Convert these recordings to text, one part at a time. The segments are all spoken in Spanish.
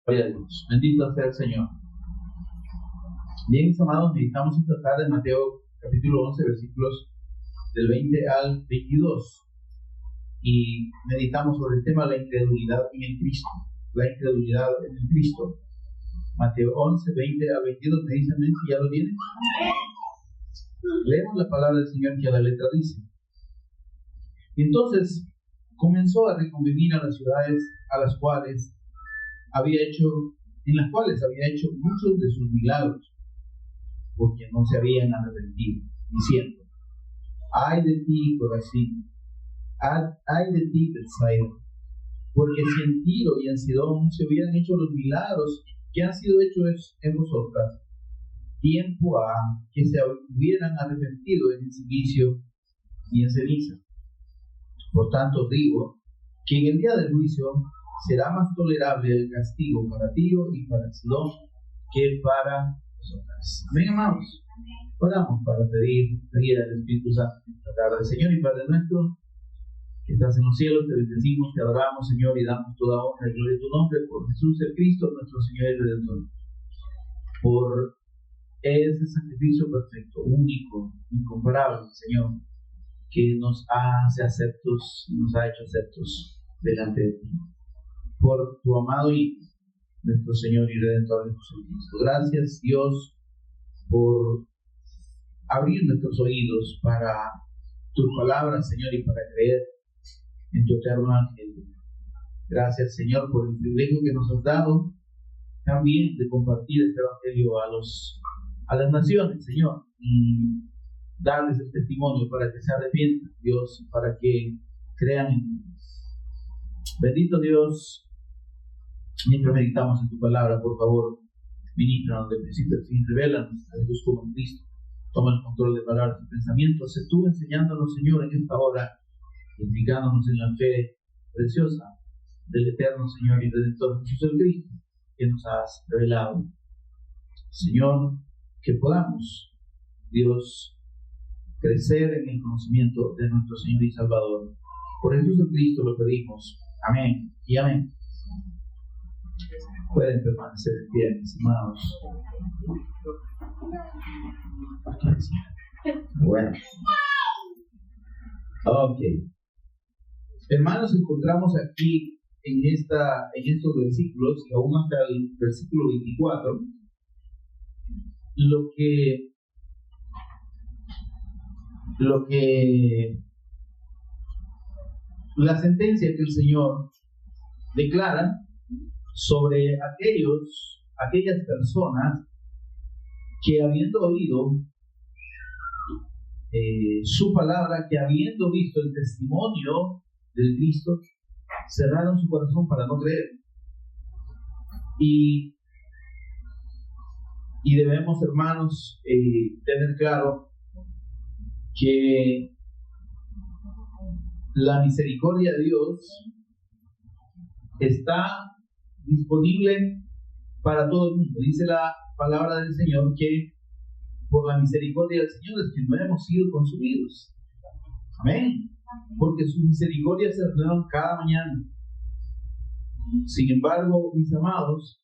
Gloria a Dios. Bendito sea el Señor. Bien, mis amados, meditamos esta tarde en Mateo capítulo 11, versículos del 20 al 22. Y meditamos sobre el tema de la incredulidad en el Cristo. La incredulidad en el Cristo. Mateo 11, 20 al 22. ¿Me dicen si ya lo tienen? Leemos la palabra del Señor que a la letra dice. Entonces comenzó a reconvenir a las ciudades en las cuales había hecho muchos de sus milagros, porque no se habían arrepentido, diciendo: ay de ti, Corazín, ay de ti, Betsaida, porque si en Tiro y en Sidón se hubieran hecho los milagros que han sido hechos en vosotras, tiempo ha que se hubieran arrepentido en el silicio y en ceniza. Por tanto os digo que en el día del juicio será más tolerable el castigo para Tiro y para Sidón que para vosotras. Amén, amados. Oramos para pedir guía del Espíritu Santo esta tarde. Señor y Padre nuestro, que estás en los cielos, te bendecimos, te adoramos, Señor, y damos toda honra y gloria a tu nombre por Jesús el Cristo, nuestro Señor y Redentor. Por ese sacrificio perfecto, único, incomparable, Señor, que nos hace aceptos, nos ha hecho aceptos delante de ti. Por tu amado Hijo, nuestro Señor y Redentor Jesucristo. Gracias, Dios, por abrir nuestros oídos para tus palabras, Señor, y para creer en tu eterno Evangelio. Gracias, Señor, por el privilegio que nos has dado también de compartir este Evangelio a las naciones, Señor, y darles el testimonio para que se arrepientan, Dios, para que crean en ti. Bendito Dios, mientras meditamos en tu palabra, por favor, ministranos de principio al fin, revélanos a Jesús como Cristo. Toma el control de palabras y pensamientos. Sé tú enseñándonos, Señor, en esta hora, edificándonos en la fe preciosa del eterno Señor y Redentor Jesús el Cristo, que nos has revelado. Señor, que podamos, Dios, crecer en el conocimiento de nuestro Señor y Salvador. Por Jesús el Cristo lo pedimos. Amén y amén. Pueden permanecer en pie, mis amados. Bueno. Ok. Hermanos, encontramos aquí en estos versículos, y aún hasta el versículo 24, la sentencia que el Señor declara sobre aquellas personas que, habiendo oído su palabra, que habiendo visto el testimonio del Cristo, cerraron su corazón para no creer. Y debemos, hermanos, tener claro que la misericordia de Dios está disponible para todo el mundo. Dice la palabra del Señor que por la misericordia del Señor es que no hemos sido consumidos. Amén. Porque sus misericordias se renuevan cada mañana. Sin embargo, mis amados,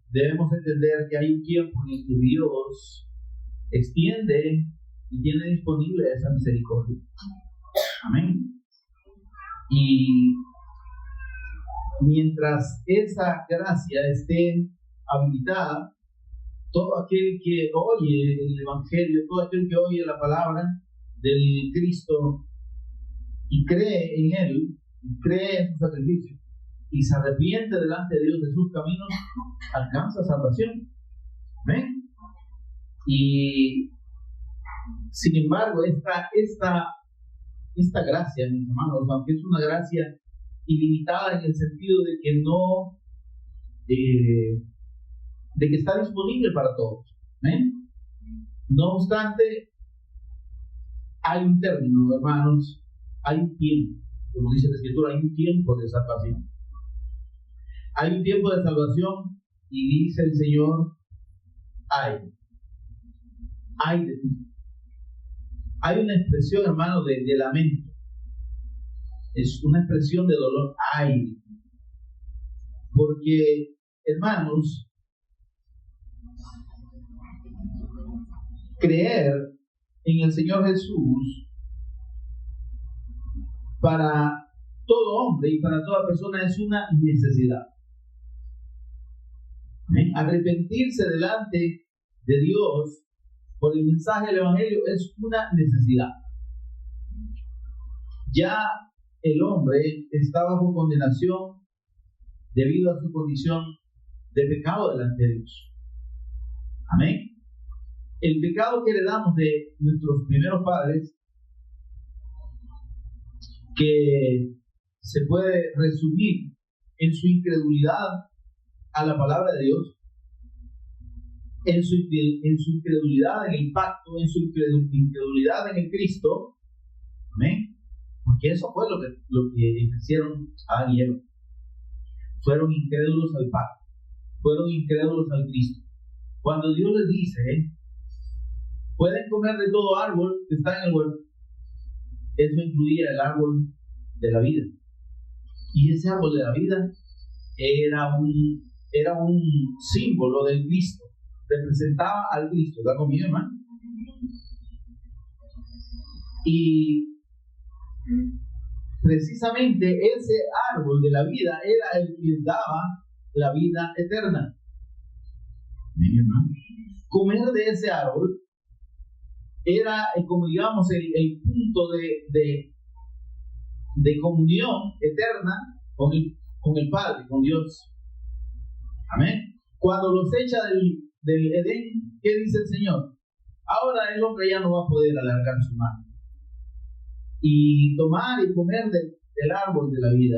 debemos entender que hay un tiempo en el que Dios extiende y tiene disponible esa misericordia. Amén. Y mientras esa gracia esté habilitada, todo aquel que oye el Evangelio, todo aquel que oye la palabra del Cristo y cree en Él, y cree en su sacrificio, y se arrepiente delante de Dios de sus caminos, alcanza salvación. Amén. Y sin embargo, esta gracia, mis hermanos, aunque es una gracia ilimitada en el sentido de que de que está disponible para todos. ¿Amén? No obstante, hay un término, hermanos, hay un tiempo, como dice la Escritura, hay un tiempo de salvación. Hay un tiempo de salvación y dice el Señor: ay de ti. Hay una expresión, hermano, de lamento. Es una expresión de dolor. Ay, porque hermanos, creer en el Señor Jesús para todo hombre y para toda persona es una necesidad. ¿Amén? Arrepentirse delante de Dios por el mensaje del Evangelio es una necesidad. Ya el hombre está bajo condenación debido a su condición de pecado delante de Dios. Amén. El pecado que heredamos de nuestros primeros padres, que se puede resumir en su incredulidad a la palabra de Dios, en su incredulidad en el pacto, en su incredulidad en el Cristo. Amén. Porque eso fue lo que hicieron Adán y Eva. Fueron incrédulos al pacto, fueron incrédulos al Cristo. Cuando Dios les dice, pueden comer de todo árbol que está en el huerto, eso incluía el árbol de la vida. Y ese árbol de la vida era un símbolo del Cristo, representaba al Cristo. ¿Está conmigo, hermano? Y precisamente ese árbol de la vida era el que daba la vida eterna. Comer de ese árbol era, como digamos, el punto de comunión eterna con el Padre, con Dios. Amén. Cuando los echa del Edén, ¿qué dice el Señor? Ahora el hombre ya no va a poder alargar su mano y tomar y comer del árbol de la vida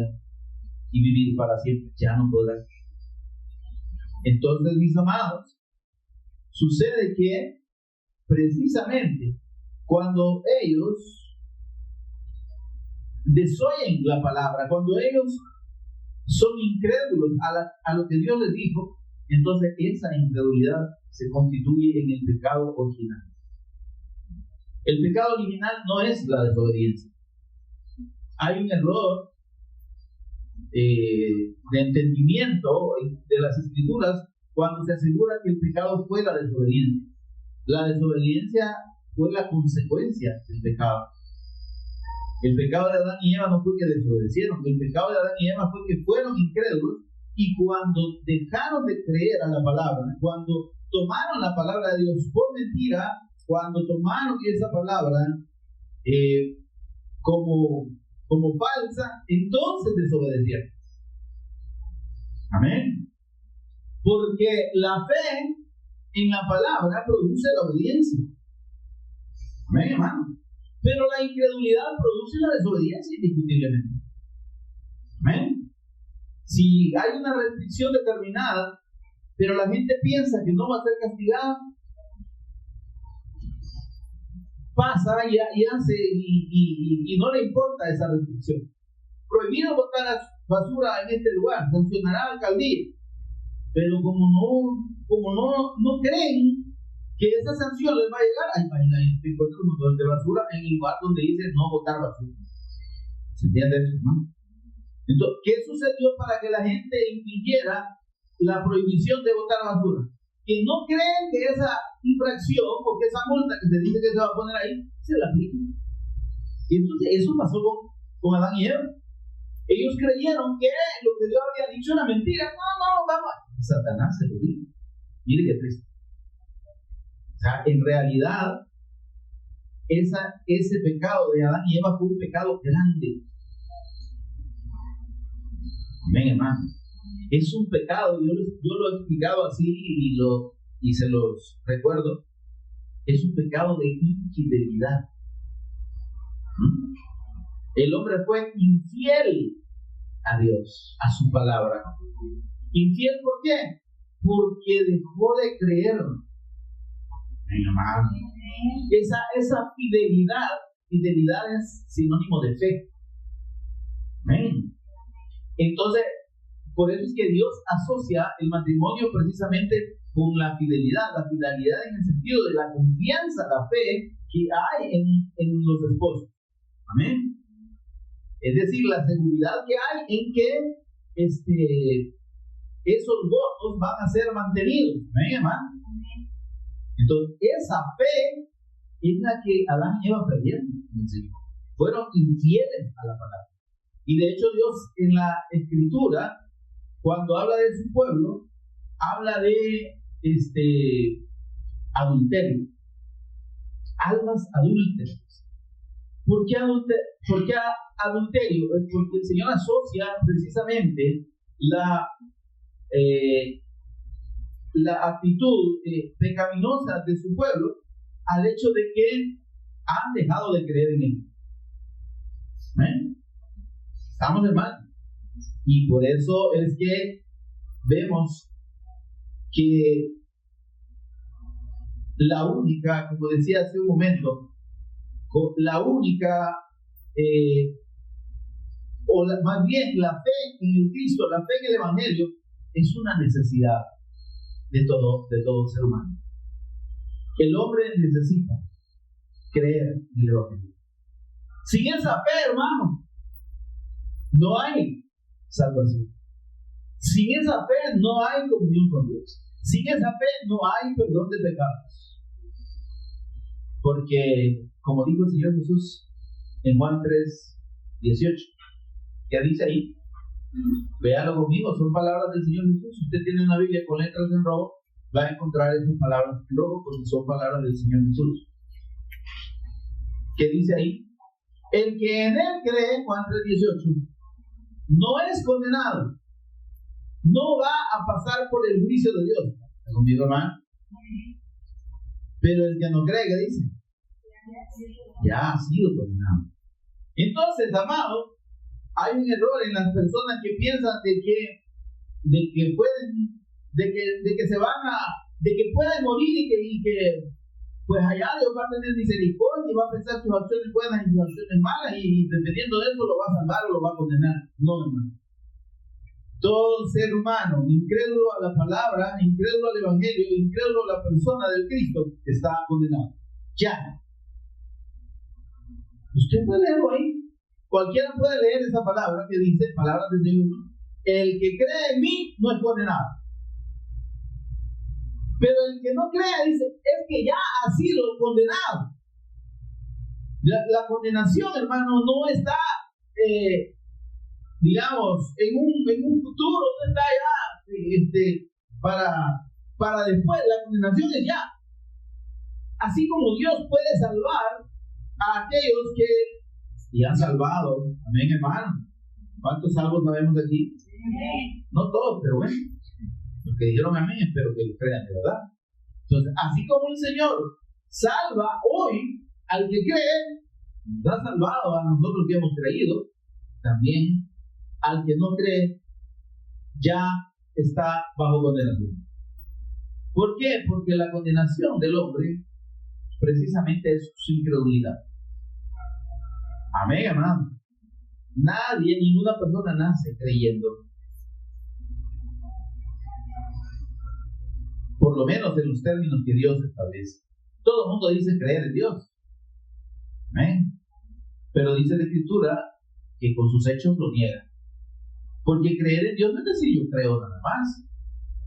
y vivir para siempre. Ya no podrá. Entonces, mis amados, sucede que precisamente cuando ellos desoyen la palabra, cuando ellos son incrédulos a lo que Dios les dijo, entonces esa incredulidad se constituye en el pecado original. El pecado original no es la desobediencia. Hay un error de entendimiento de las Escrituras cuando se asegura que el pecado fue la desobediencia. La desobediencia fue la consecuencia del pecado. El pecado de Adán y Eva no fue que desobedecieron, el pecado de Adán y Eva fue que fueron incrédulos, y cuando dejaron de creer a la palabra, cuando tomaron la palabra de Dios por mentira, cuando tomaron esa palabra como falsa, entonces desobedecieron. Amén. Porque la fe en la palabra produce la obediencia. Amén, hermano. Pero la incredulidad produce la desobediencia, indiscutiblemente. Amén. Si hay una restricción determinada, pero la gente piensa que no va a ser castigada, pasa y hace y no le importa esa restricción. Prohibido botar basura en este lugar, funcionará la alcaldía. Pero como no creen que esa sanción les va a llegar, hay encuentran un montón de basura en el lugar donde dice no botar basura. ¿Se entiende eso, no? Entonces, ¿qué sucedió para que la gente infringiera la prohibición de botar basura? Que no creen que esa infracción o que esa multa que se dice que se va a poner ahí se la apliquen. Y entonces eso pasó con Adán y Eva. Ellos creyeron que lo que Dios había dicho era mentira. No, vamos. Satanás se lo dijo. Mire qué triste. O sea, en realidad, ese pecado de Adán y Eva fue un pecado grande. Amén, hermano. Es un pecado, yo lo he explicado así y se los recuerdo. Es un pecado de infidelidad. El hombre fue infiel a Dios, a su palabra. ¿Infiel por qué? Porque dejó de creer. Amén, hermano. Esa fidelidad es sinónimo de fe. Amén. Entonces, por eso es que Dios asocia el matrimonio precisamente con la fidelidad en el sentido de la confianza, la fe que hay en los esposos. Amén. Es decir, la seguridad que hay en que esos votos van a ser mantenidos. ¿Amén, hermano? Entonces, esa fe es la que Adán y Eva perdieron. Fueron infieles a la palabra. Y de hecho, Dios en la Escritura, cuando habla de su pueblo, habla de adulterio, almas adúlteras. ¿Por qué adulterio? Porque el Señor asocia precisamente la actitud pecaminosa de su pueblo al hecho de que han dejado de creer en Él. ¿Eh? Estamos, hermanos. Y por eso es que vemos que la única, como decía hace un momento, más bien la fe en el Cristo, la fe en el Evangelio, es una necesidad de todo ser humano. El hombre necesita creer en el Evangelio. Sin esa fe, hermano, no hay salvación. Sin esa fe no hay comunión con Dios. Sin esa fe no hay perdón de pecados. Porque, como dijo el Señor Jesús en Juan 3:18, ¿qué dice ahí? Véalo conmigo, son palabras del Señor Jesús. Si usted tiene una Biblia con letras en rojo, va a encontrar esas palabras en rojo porque son palabras del Señor Jesús. ¿Qué dice ahí? El que en Él cree, Juan 3:18, no es condenado, no va a pasar por el juicio de Dios. ¿Está conmigo, hermano? Pero el que no cree, ¿qué dice? Ya ha sido condenado. Entonces, amado, hay un error en las personas que piensan de que pueden morir y que pues allá Dios va a tener misericordia y va a pensar sus acciones buenas y sus acciones malas y dependiendo de eso lo va a salvar o lo va a condenar. No, hermano. Todo ser humano, incrédulo a la palabra, incrédulo al Evangelio, incrédulo a la persona del Cristo, está condenado. Ya. Usted puede leerlo ahí. Cualquiera puede leer esa palabra que dice, palabras del Señor. El que cree en mí no es condenado. Pero el que no cree dice, es que ya ha sido condenado. La condenación, hermano, no está, digamos, en un futuro, no está ya para después. La condenación es ya. Así como Dios puede salvar a aquellos que y han salvado. Amén, hermano. ¿Cuántos salvos sabemos aquí? Amén. No todos, pero bueno. Los que dijeron amén, espero que lo crean de verdad. Entonces, así como el Señor salva hoy al que cree, nos ha salvado a nosotros que hemos creído, también al que no cree ya está bajo condenación. ¿Por qué? Porque la condenación del hombre precisamente es su incredulidad. Amén, hermano. Nadie, ninguna persona nace creyendo. Por lo menos en los términos que Dios establece. Todo el mundo dice creer en Dios. Amén. Pero dice la Escritura que con sus hechos lo niega. Porque creer en Dios no es decir yo creo nada más.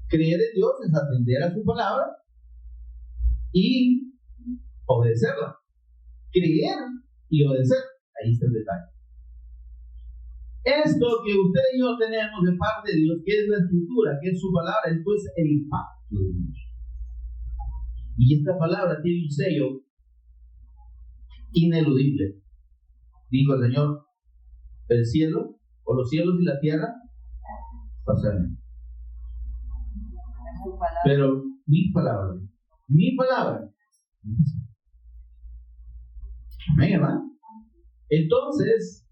Creer en Dios es atender a su palabra y obedecerla. Creer y obedecer. Ahí está el detalle. Esto que usted y yo tenemos de parte de Dios, que es la Escritura, que es su palabra, esto es el pacto de Dios. Y esta palabra tiene un sello ineludible. Dijo el Señor, el cielo, o los cielos y la tierra, pasarán. Pero mi palabra. Amén, hermano. Entonces,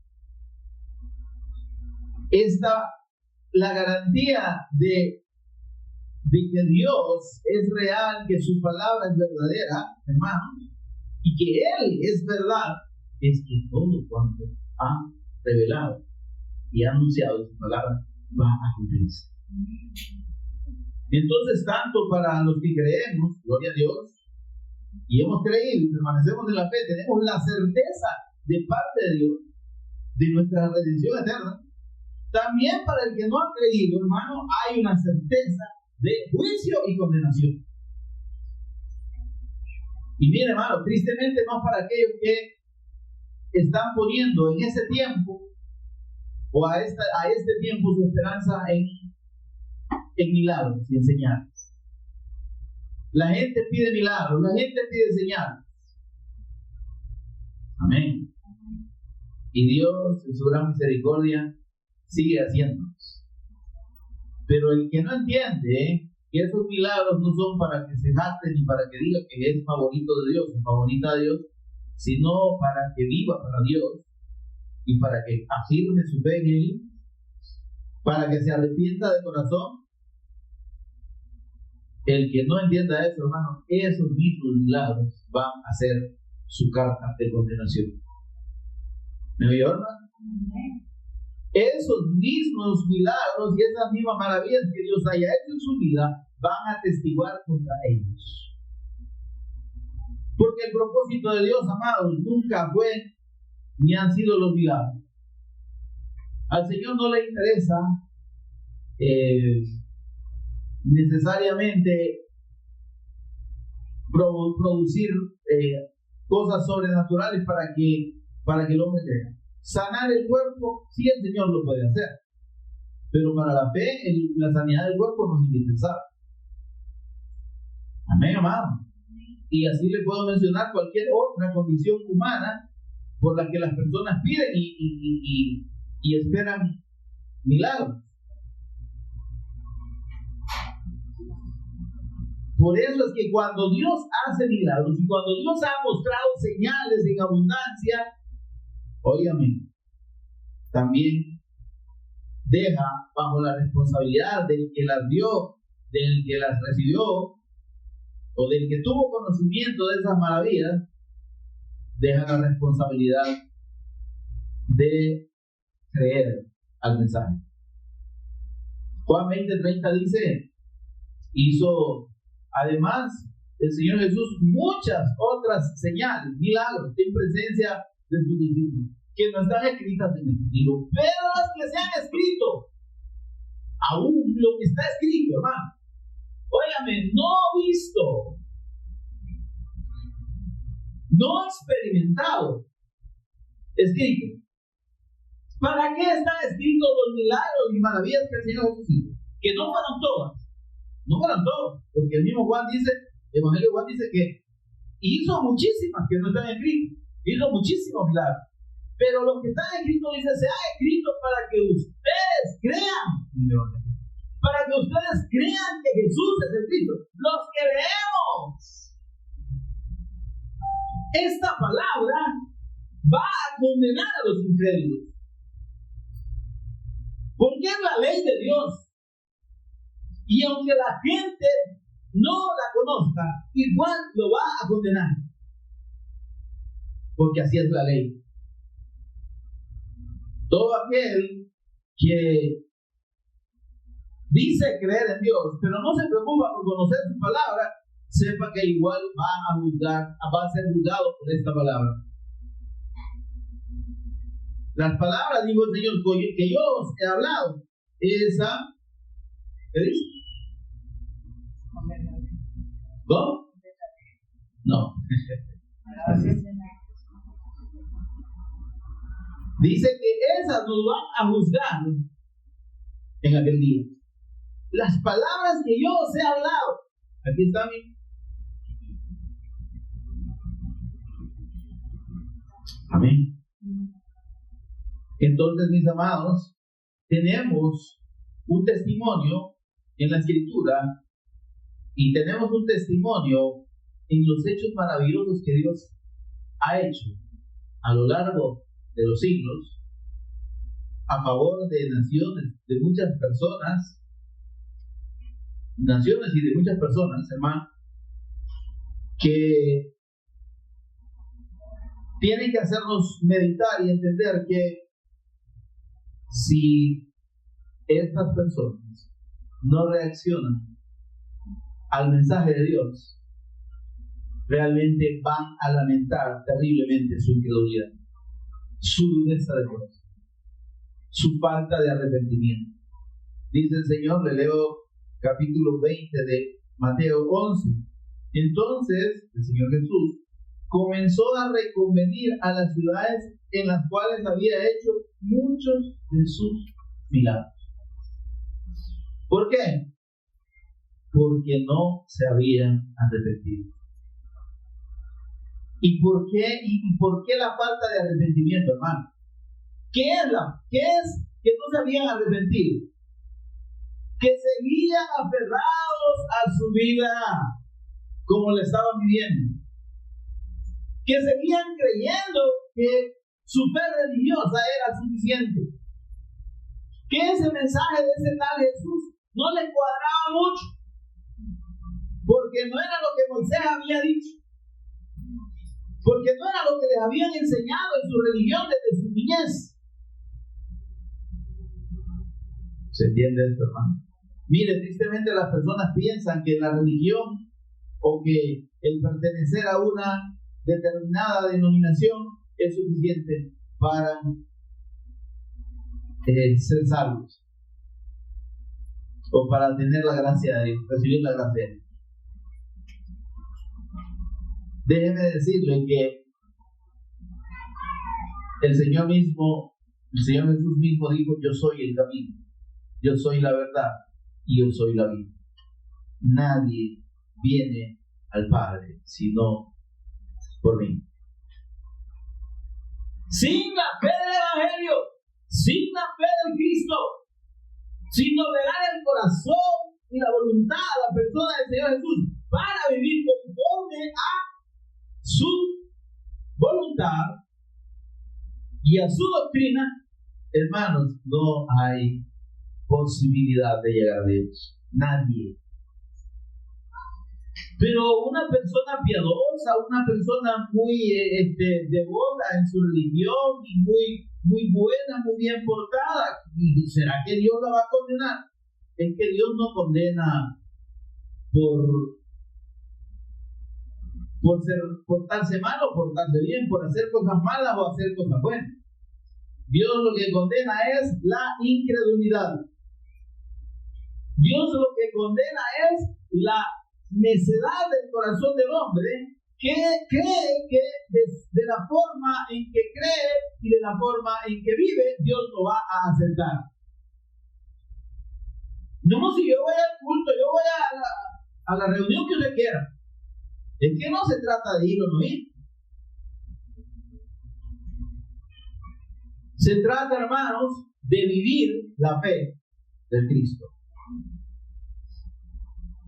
la garantía de que Dios es real, que su palabra es verdadera, hermano, y que Él es verdad, es que todo cuanto ha revelado y ha anunciado en su palabra va a cumplirse. Entonces, tanto para los que creemos, gloria a Dios, y hemos creído y permanecemos en la fe, tenemos la certeza de parte de Dios de nuestra redención eterna. también para el que no ha creído, hermano, hay una certeza de juicio y condenación. Y mire, hermano, tristemente no para aquellos que están poniendo en ese tiempo o a este tiempo su esperanza en milagros y en señales. La gente pide milagros, la gente pide señales. Amén. Y Dios, en su gran misericordia, sigue haciéndolos. Pero el que no entiende que esos milagros no son para que se jacte ni para que diga que es favorito de Dios o favorita de Dios, sino para que viva para Dios y para que afirme su fe en Él, para que se arrepienta de corazón. El que no entienda eso, hermano, esos mismos milagros van a ser su carta de condenación. ¿Me oyó, hermano? Esos mismos milagros y esas mismas maravillas que Dios haya hecho en su vida van a testiguar contra ellos. Porque el propósito de Dios, amados, nunca fue ni han sido los milagros. Al Señor no le interesa necesariamente producir cosas sobrenaturales para que el hombre crea. Sanar el cuerpo, sí, el Señor lo puede hacer, pero para la fe, la sanidad del cuerpo no es indispensable. Amén, amado. Y así le puedo mencionar cualquier otra condición humana por la que las personas piden y esperan milagros. Por eso es que cuando Dios hace milagros y cuando Dios ha mostrado señales en abundancia, óigame, también deja bajo la responsabilidad del que las dio, del que las recibió o del que tuvo conocimiento de esas maravillas, deja la responsabilidad de creer al mensaje. Juan 20:30 dice, hizo además el Señor Jesús muchas otras señales, milagros en presencia de sus discípulos, que no están escritas en el libro, pero las que se han escrito, aún lo que está escrito, hermano, óigame, no visto, no experimentado, escrito. ¿Para qué están escritos los milagros y maravillas que el Señor Jesús hizo? Que no fueron todas. No fueron todos, porque el mismo Juan dice, el Evangelio de Juan dice que hizo muchísimas que no están escritas, hizo muchísimos milagros, pero lo que está escrito dice, se ha escrito para que ustedes crean, para que ustedes crean que Jesús es el Cristo, los que leemos esta palabra va a condenar a los incrédulos, porque es la ley de Dios. Y aunque la gente no la conozca, igual lo va a condenar. Porque así es la ley. Todo aquel que dice creer en Dios, pero no se preocupa por conocer su palabra, sepa que igual va a ser juzgado por esta palabra. Las palabras, dijo el Señor, que yo os he hablado, esa, ¿qué dice? ¿Cómo? No. Dice que esas nos van a juzgar en aquel día. Las palabras que yo os he hablado. Aquí está mi. Amén. Entonces, mis amados, tenemos un testimonio en la Escritura y tenemos un testimonio en los hechos maravillosos que Dios ha hecho a lo largo de los siglos a favor de naciones, de muchas personas, hermano, que tienen que hacernos meditar y entender que si estas personas no reaccionan al mensaje de Dios, realmente van a lamentar terriblemente su incredulidad, su dureza de corazón. su falta de arrepentimiento. Dice el Señor, le leo capítulo 20 de Mateo 11. Entonces, el Señor Jesús comenzó a reconvenir a las ciudades en las cuales había hecho muchos de sus milagros. ¿Por qué? Porque no se habían arrepentido. ¿Y por qué la falta de arrepentimiento, hermano? ¿Qué es que no se habían arrepentido? Que seguían aferrados a su vida como le estaban viviendo. Que seguían creyendo que su fe religiosa era suficiente. Que ese mensaje de ese tal Jesús no le cuadraba mucho. Porque no era lo que Moisés había dicho. Porque no era lo que les habían enseñado en su religión desde su niñez. ¿Se entiende esto, hermano? Mire, tristemente las personas piensan que la religión o que el pertenecer a una determinada denominación es suficiente para ser salvos o para tener la gracia de Dios, recibir la gracia de Dios. Déjeme decirle que el Señor Jesús mismo dijo: yo soy el camino, yo soy la verdad y yo soy la vida. Nadie viene al Padre sino por mí. Sin la fe del Evangelio, sin la fe del Cristo, sin doblegar el corazón y la voluntad a la persona del Señor Jesús para vivir conforme a su voluntad y a su doctrina, hermanos, no hay posibilidad de llegar a Dios. Nadie. Pero una persona piadosa, una persona muy devota en su religión y muy buena, muy bien portada, ¿y será que Dios la va a condenar? Es que Dios no condena por portarse mal o portarse bien, por hacer cosas malas o hacer cosas buenas. Dios lo que condena es la incredulidad. Dios lo que condena es la necedad del corazón del hombre, que cree que de la forma en que cree y de la forma en que vive, Dios lo va a aceptar. No, si yo voy al culto, yo voy a la reunión que usted quiera. Es que no se trata de ir o no ir. Se trata, hermanos, de vivir la fe del Cristo.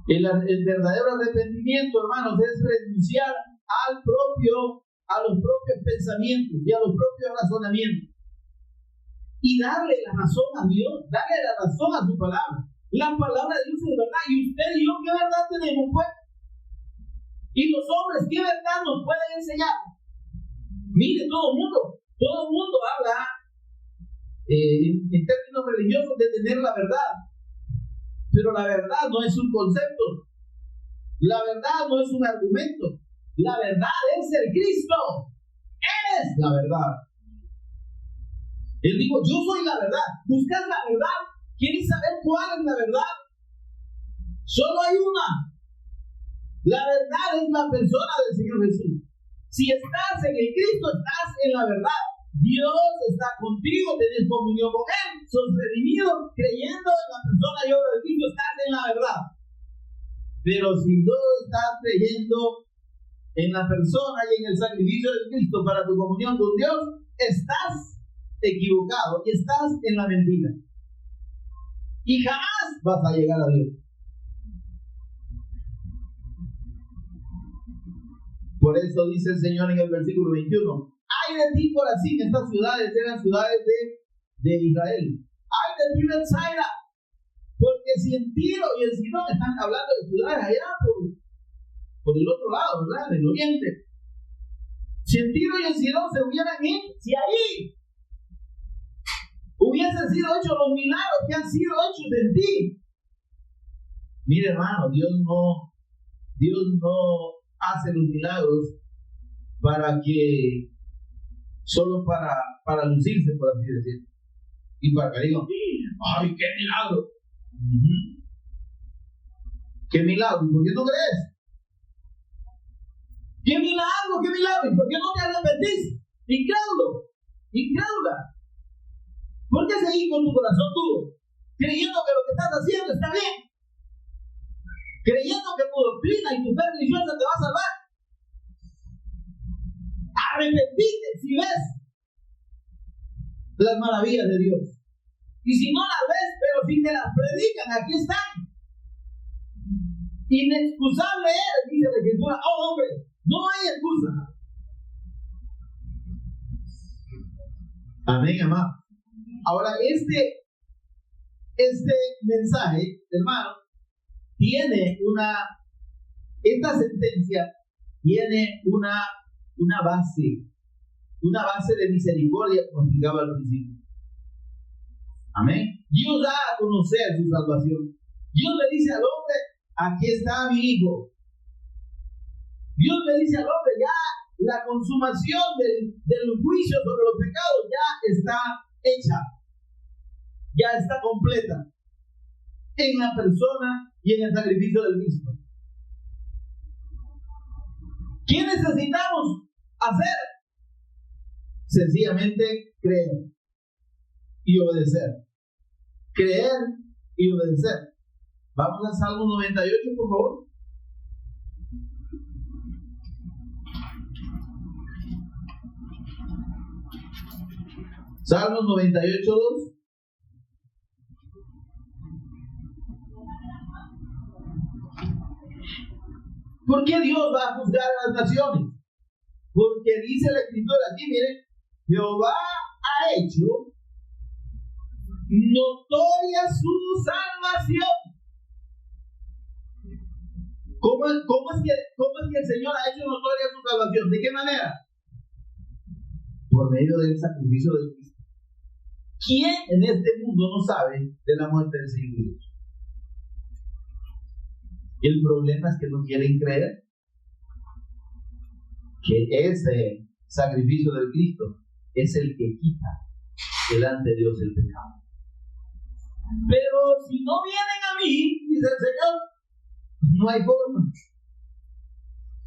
El verdadero arrepentimiento, hermanos, es renunciar a los propios pensamientos y a los propios razonamientos y darle la razón a Dios, darle la razón a su palabra. La palabra de Dios es verdad, y usted y yo, ¿qué verdad tenemos, pues? Y los hombres, ¿qué verdad nos pueden enseñar? Mire, todo el mundo habla en términos religiosos de tener la verdad. Pero la verdad no es un concepto. La verdad no es un argumento. La verdad es el Cristo. Él es la verdad. Él dijo: yo soy la verdad. ¿Buscas la verdad? ¿Quieres saber cuál es la verdad? Solo hay una. La verdad es la persona del Señor Jesús. Si estás en el Cristo, estás en la verdad. Dios está contigo, tenés comunión con Él, sos redimido, creyendo en la persona y obra de Cristo, estás en la verdad. Pero si no estás creyendo en la persona y en el sacrificio de Cristo para tu comunión con Dios, estás equivocado y estás en la mentira. Y jamás vas a llegar a Dios. Por eso dice el Señor en el versículo 21: ay de ti, Corazín, estas ciudades eran ciudades de Israel. Ay de ti, Betsaida, porque si en Tiro y en Sidón están hablando de ciudades allá por el otro lado, ¿verdad? Del oriente. Si en Tiro y en Sidón se hubieran hecho, si ahí hubiesen sido hechos los milagros que han sido hechos en ti. Mire, hermano, Dios no hace los milagros solo para lucirse, por así decirlo. Y para que digan, ¡ay, qué milagro! ¿Qué milagro? ¿Y por qué no crees? ¡Qué milagro, qué milagro! ¿Y por qué no te arrepentís? Incrédulo, incrédula. ¿Por qué seguís con tu corazón duro? Creyendo que lo que estás haciendo está bien. Creyendo que tu doctrina y tu fe religiosa te va a salvar. Arrepentite si ves las maravillas de Dios. Y si no las ves, pero si te las predican, aquí están. Inexcusable eres, dice la Escritura. Oh, hombre, no hay excusa. Amén, amado. Ahora, este mensaje, hermano, esta sentencia tiene una base de misericordia, como explicaba al principio. Amén. Dios da a conocer su salvación. Dios le dice al hombre, aquí está mi hijo. Dios le dice al hombre, ya la consumación del juicio sobre los pecados ya está hecha. Ya está completa en la persona y en el sacrificio del Cristo. ¿Qué necesitamos hacer? Sencillamente creer y obedecer. Creer y obedecer. Vamos a Salmo 98, por favor. Salmo 98, 2. ¿Por qué Dios va a juzgar a las naciones? Porque dice la Escritura aquí, miren, Jehová ha hecho notoria su salvación. ¿Cómo es que el Señor ha hecho notoria su salvación? ¿De qué manera? Por medio del sacrificio de Cristo. ¿Quién en este mundo no sabe de la muerte del Señor Jesús? El problema es que no quieren creer que ese sacrificio del Cristo es el que quita delante de Dios el pecado. Pero si no vienen a mí, dice el Señor, no hay forma.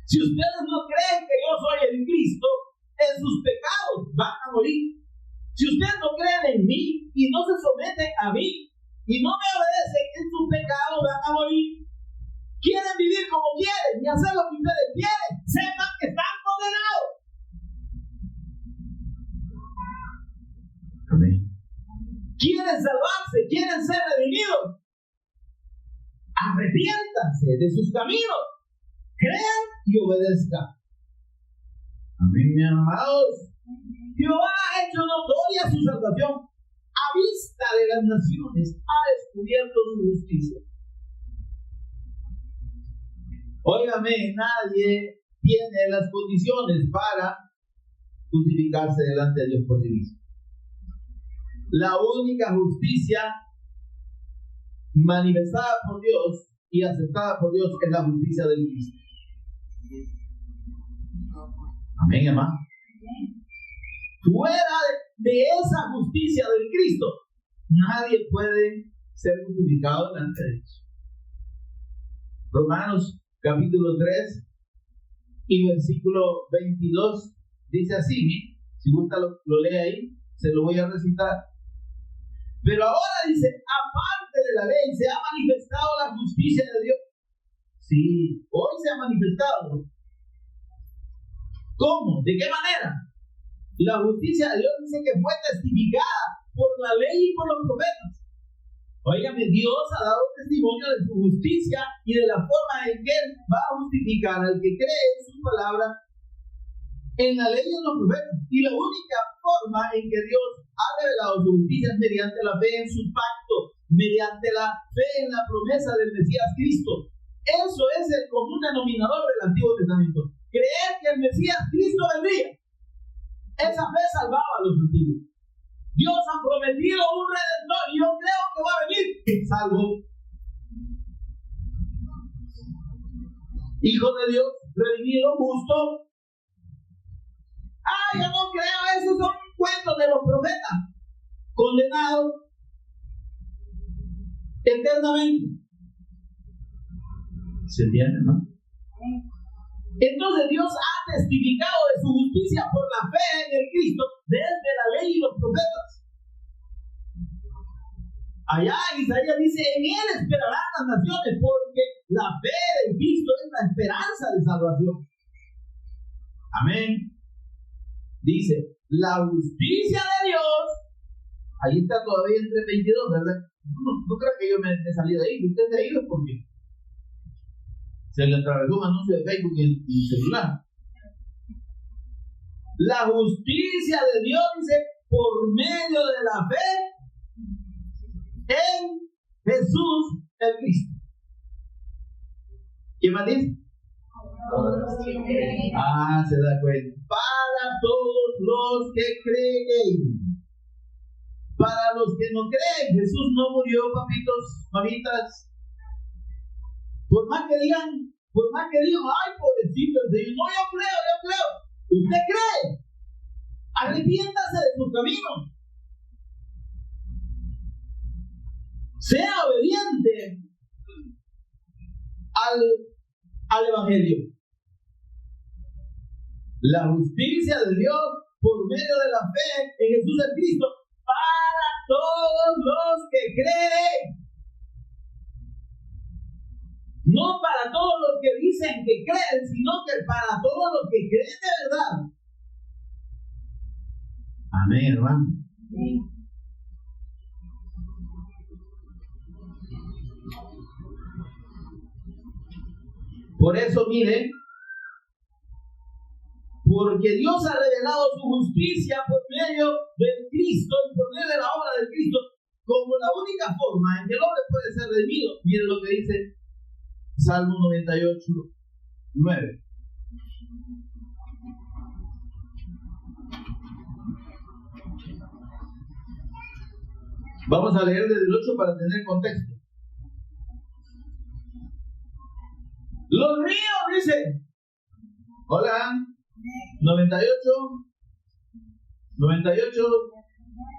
Si ustedes no creen que yo soy el Cristo, en sus pecados van a morir. Si ustedes no creen en mí y no se someten a mí y no me obedecen, en sus pecados van a morir. Quieren vivir como quieren y hacer lo que ustedes quieren, sepan que están condenados. Amén. Quieren salvarse, quieren ser redimidos. Arrepiéntanse de sus caminos, crean y obedezcan. Amén, mis amados. Jehová ha hecho notoria su salvación. A vista de las naciones ha descubierto su justicia. Óigame, nadie tiene las condiciones para justificarse delante de Dios por sí mismo. La única justicia manifestada por Dios y aceptada por Dios es la justicia del Cristo. Amén, hermano. Fuera de esa justicia del Cristo, nadie puede ser justificado delante de Dios. Romanos capítulo 3 y versículo 22 dice así, si gusta lo lee ahí, se lo voy a recitar. Pero ahora dice, aparte de la ley se ha manifestado la justicia de Dios. Sí, hoy se ha manifestado. ¿Cómo? ¿De qué manera? La justicia de Dios dice que fue testificada por la ley y por los profetas. Óigame, Dios ha dado testimonio de su justicia y de la forma en que Él va a justificar al que cree en su palabra, en la ley y en los profetas. Y la única forma en que Dios ha revelado su justicia es mediante la fe en su pacto, mediante la fe en la promesa del Mesías Cristo. Eso es el común denominador del Antiguo Testamento. Creer que el Mesías Cristo vendría. Esa fe salvaba a los antiguos. Dios ha prometido un redentor y yo creo que va a venir salvo. Hijo de Dios, redimido, justo. Yo no creo, esos son cuentos de los profetas. condenado eternamente. ¿Se entiende, no? Entonces Dios ha testificado de su justicia por la fe en el Cristo desde la ley y los profetas. Allá Isaías dice, en él esperarán las naciones, porque la fe en Cristo es la esperanza de salvación. Amén. Dice, la justicia de Dios, ahí está todavía entre 22, ¿verdad? No creo que yo me salí de ahí, usted se ha ido porque se le atravesó un anuncio de Facebook en el celular. La justicia de Dios, dice, por medio de la fe en Jesús el Cristo. ¿Qué más dice? Se da cuenta. Para todos los que creen. Para los que no creen, Jesús no murió, papitos, mamitas. Por más que digan, ay, pobrecito el Señor. No, yo creo. ¿Usted cree? Arrepiéntase de sus caminos. Sea obediente al Evangelio. La justicia de Dios por medio de la fe en Jesús el Cristo para todos los que creen. No para todos los que dicen que creen, sino que para todos los que creen de verdad. Amén, hermano. Sí. Por eso, miren, porque Dios ha revelado su justicia por medio del Cristo y por medio de la obra del Cristo como la única forma en que el hombre puede ser redimido. Miren lo que dice Salmo 98, 9. Vamos a leer desde el 8 para tener contexto. Los ríos, dice. Hola. 98,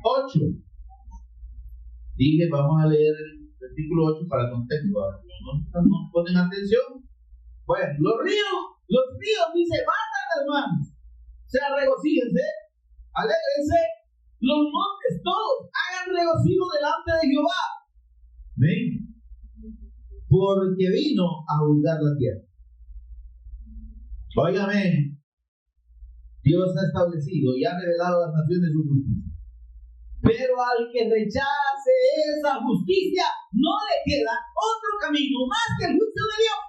8. Dije, vamos a leer el versículo 8 para contexto. ¿No ponen atención? Bueno, los ríos, dice, bajan las manos. O sea, regocíjense, alégrense, los montes todos, hagan regocijo delante de Jehová. ¿Ven? Porque vino a juzgar la tierra. Óigame, Dios ha establecido y ha revelado a las naciones su justicia. Pero al que rechace esa justicia, no le queda otro camino más que el juicio de Dios.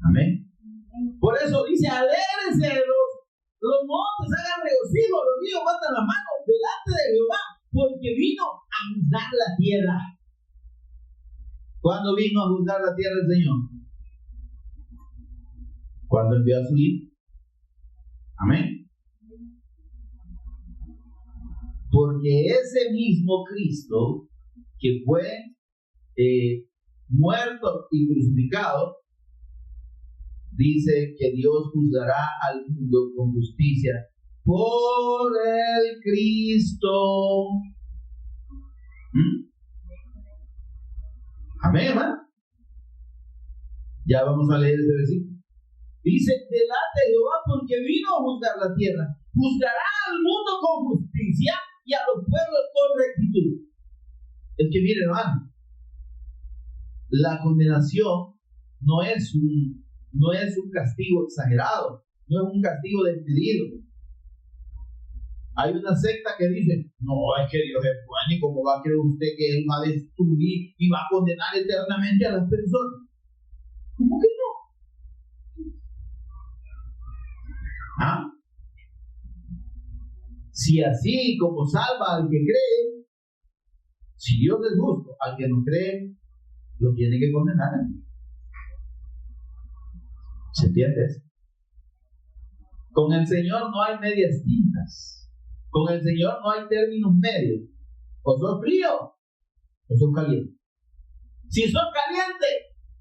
Amén. Por eso dice, alégrense los montes, hagan regocijo, los ríos bajan las manos delante de Jehová, porque vino a juzgar la tierra. ¿Cuándo vino a juzgar la tierra el Señor? Cuando envió a su Hijo. Amén. Porque ese mismo Cristo que fue muerto y crucificado, dice que Dios juzgará al mundo con justicia por el Cristo. Amén, hermano. Ya vamos a leer ese versículo. Dice, delante de Jehová, porque vino a juzgar la tierra. Juzgará al mundo con justicia y a los pueblos con rectitud. Es que miren, hermano, la condenación no es un castigo exagerado, no es un castigo desmedido. Hay una secta que dice, no, es que Dios es bueno y cómo va a creer usted que Él va a destruir y va a condenar eternamente a las personas. ¿Cómo que no? Si así como salva al que cree, si Dios es justo, al que no cree, lo tiene que condenar. ¿Se entiende eso? Con el Señor no hay medias tintas. Con el Señor no hay términos medios. O sos frío, o sos caliente. Si sos caliente,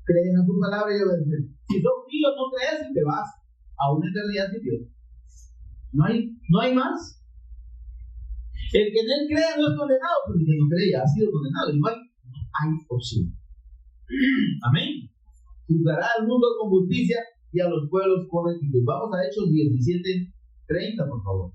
crees en su palabra y obedeces. Si sos frío, no crees y te vas a una eternidad sin Dios. No hay más. El que en él cree no es condenado, pero el que no cree ya ha sido condenado. No hay opción. Amén. Juzgará al mundo con justicia y a los pueblos con rectitud. Vamos a Hechos 17:30, por favor.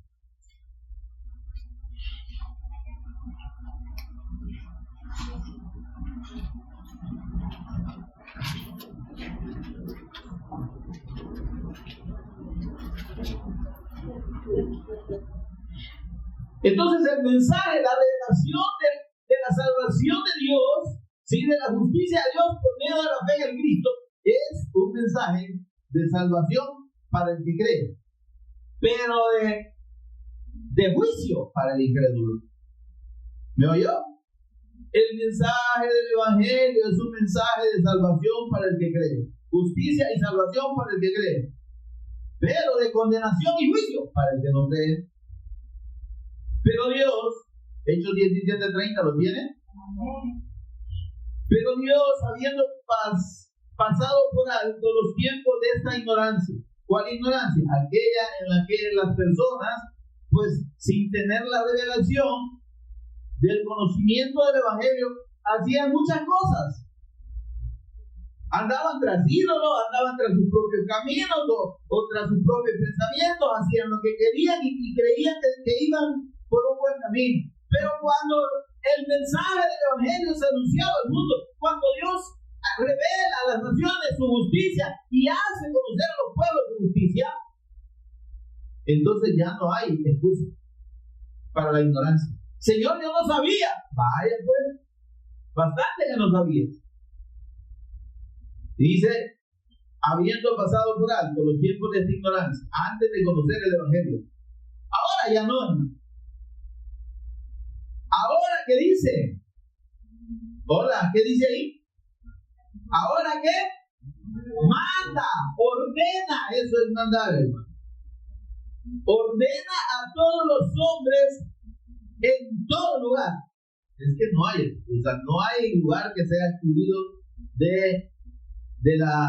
Entonces el mensaje, la revelación de la salvación de Dios, ¿sí? De la justicia de Dios por medio de la fe en Cristo, es un mensaje de salvación para el que cree, pero de juicio para el incrédulo. ¿Me oyó? El mensaje del Evangelio es un mensaje de salvación para el que cree, justicia y salvación para el que cree, pero de condenación y juicio para el que no cree. Pero Dios, Hechos 17:30, ¿lo tiene? Pero Dios, habiendo pasado por alto los tiempos de esta ignorancia. ¿Cuál ignorancia? Aquella en la que las personas, pues sin tener la revelación del conocimiento del Evangelio, hacían muchas cosas. Andaban tras ídolos, andaban tras sus propios caminos o tras sus propios pensamientos, hacían lo que querían y creían que iban por un buen camino. Pero cuando el mensaje del Evangelio es anunciado al mundo, cuando Dios revela a las naciones su justicia y hace conocer a los pueblos su justicia, entonces ya no hay excusa para la ignorancia. Señor, yo no sabía. Vaya pues, bastante que no sabías. Dice, habiendo pasado por alto los tiempos de esta ignorancia, antes de conocer el Evangelio. Ahora ya no, hermano. Ahora, ¿qué dice? Hola, ¿qué dice ahí? ¿Ahora qué? Manda, ordena, eso es mandar, hermano. Ordena a todos los hombres en todo lugar. Es que no hay lugar que sea excluido de la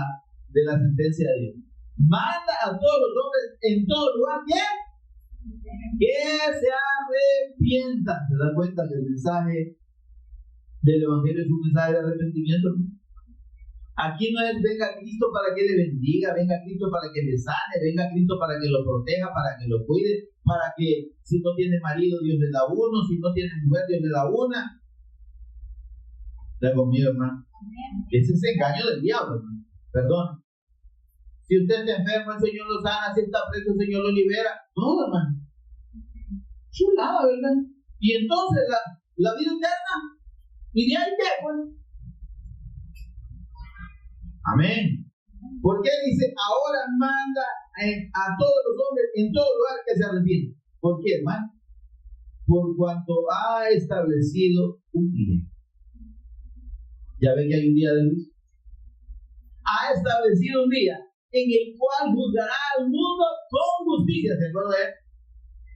sentencia de Dios. Manda a todos los hombres en todo lugar que se arrepientan. ¿Se da cuenta que el mensaje del Evangelio es un mensaje de arrepentimiento? Aquí no es venga Cristo para que le bendiga, venga Cristo para que le sane, venga Cristo para que lo proteja, para que lo cuide, para que si no tiene marido Dios le da uno, si no tiene mujer Dios le da una. ¿Está conmigo, hermano? Ese es el engaño del diablo, hermano. Perdón. Si usted está enfermo, el Señor lo sana, si está preso, el Señor lo libera. No, hermano. Chulada, ¿verdad? Y entonces la vida eterna. ¿Y de ahí qué? Pues, amén. ¿Por qué dice ahora manda a todos los hombres en todo lugar que se arrepientan? ¿Por qué, hermano? Por cuanto ha establecido un día. Ya ven que hay un día de luz. Ha establecido un día en el cual juzgará al mundo con justicia. ¿Se acuerda de él?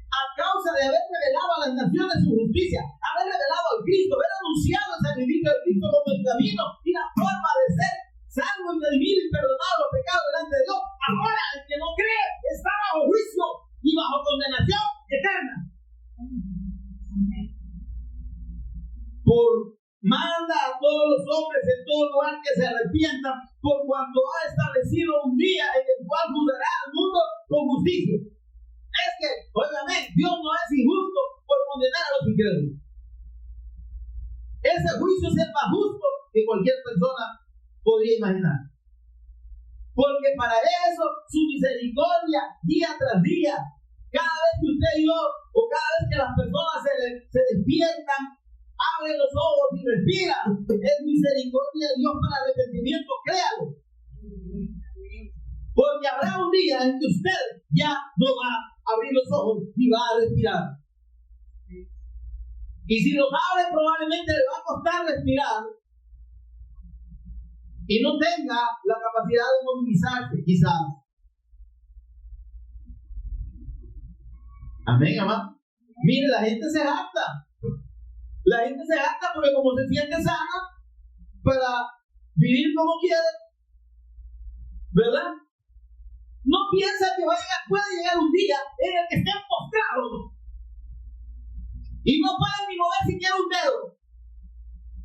A causa de haber revelado a las naciones su justicia, haber revelado al Cristo, haber anunciado el sacrificio del Cristo como el camino y la forma de ser salvo y redimido y perdonado los pecados delante de Dios. Ahora el que no cree está bajo juicio y bajo condenación eterna. Manda a todos los hombres en todo lugar que se arrepientan, por cuanto ha establecido un día en el cual juzgará al mundo con justicia. Es que, obviamente, Dios no es injusto por condenar a los incrédulos. Ese juicio es el más justo que cualquier persona podría imaginar. Porque para eso su misericordia día tras día, cada vez que usted y yo, o cada vez que las personas se despiertan, abren los ojos y respiran, es misericordia de Dios para arrepentimiento, créalo. Porque habrá un día en que usted ya no va a abrir los ojos ni va a respirar. Y si los abre, probablemente le va a costar respirar y no tenga la capacidad de movilizarse, quizás. Amén, amado. Mire, la gente se jacta. La gente se jacta porque como se siente sana para vivir como quiere, ¿verdad? No piensa que puede llegar un día en el que estén postrados y no pueden ni mover siquiera un dedo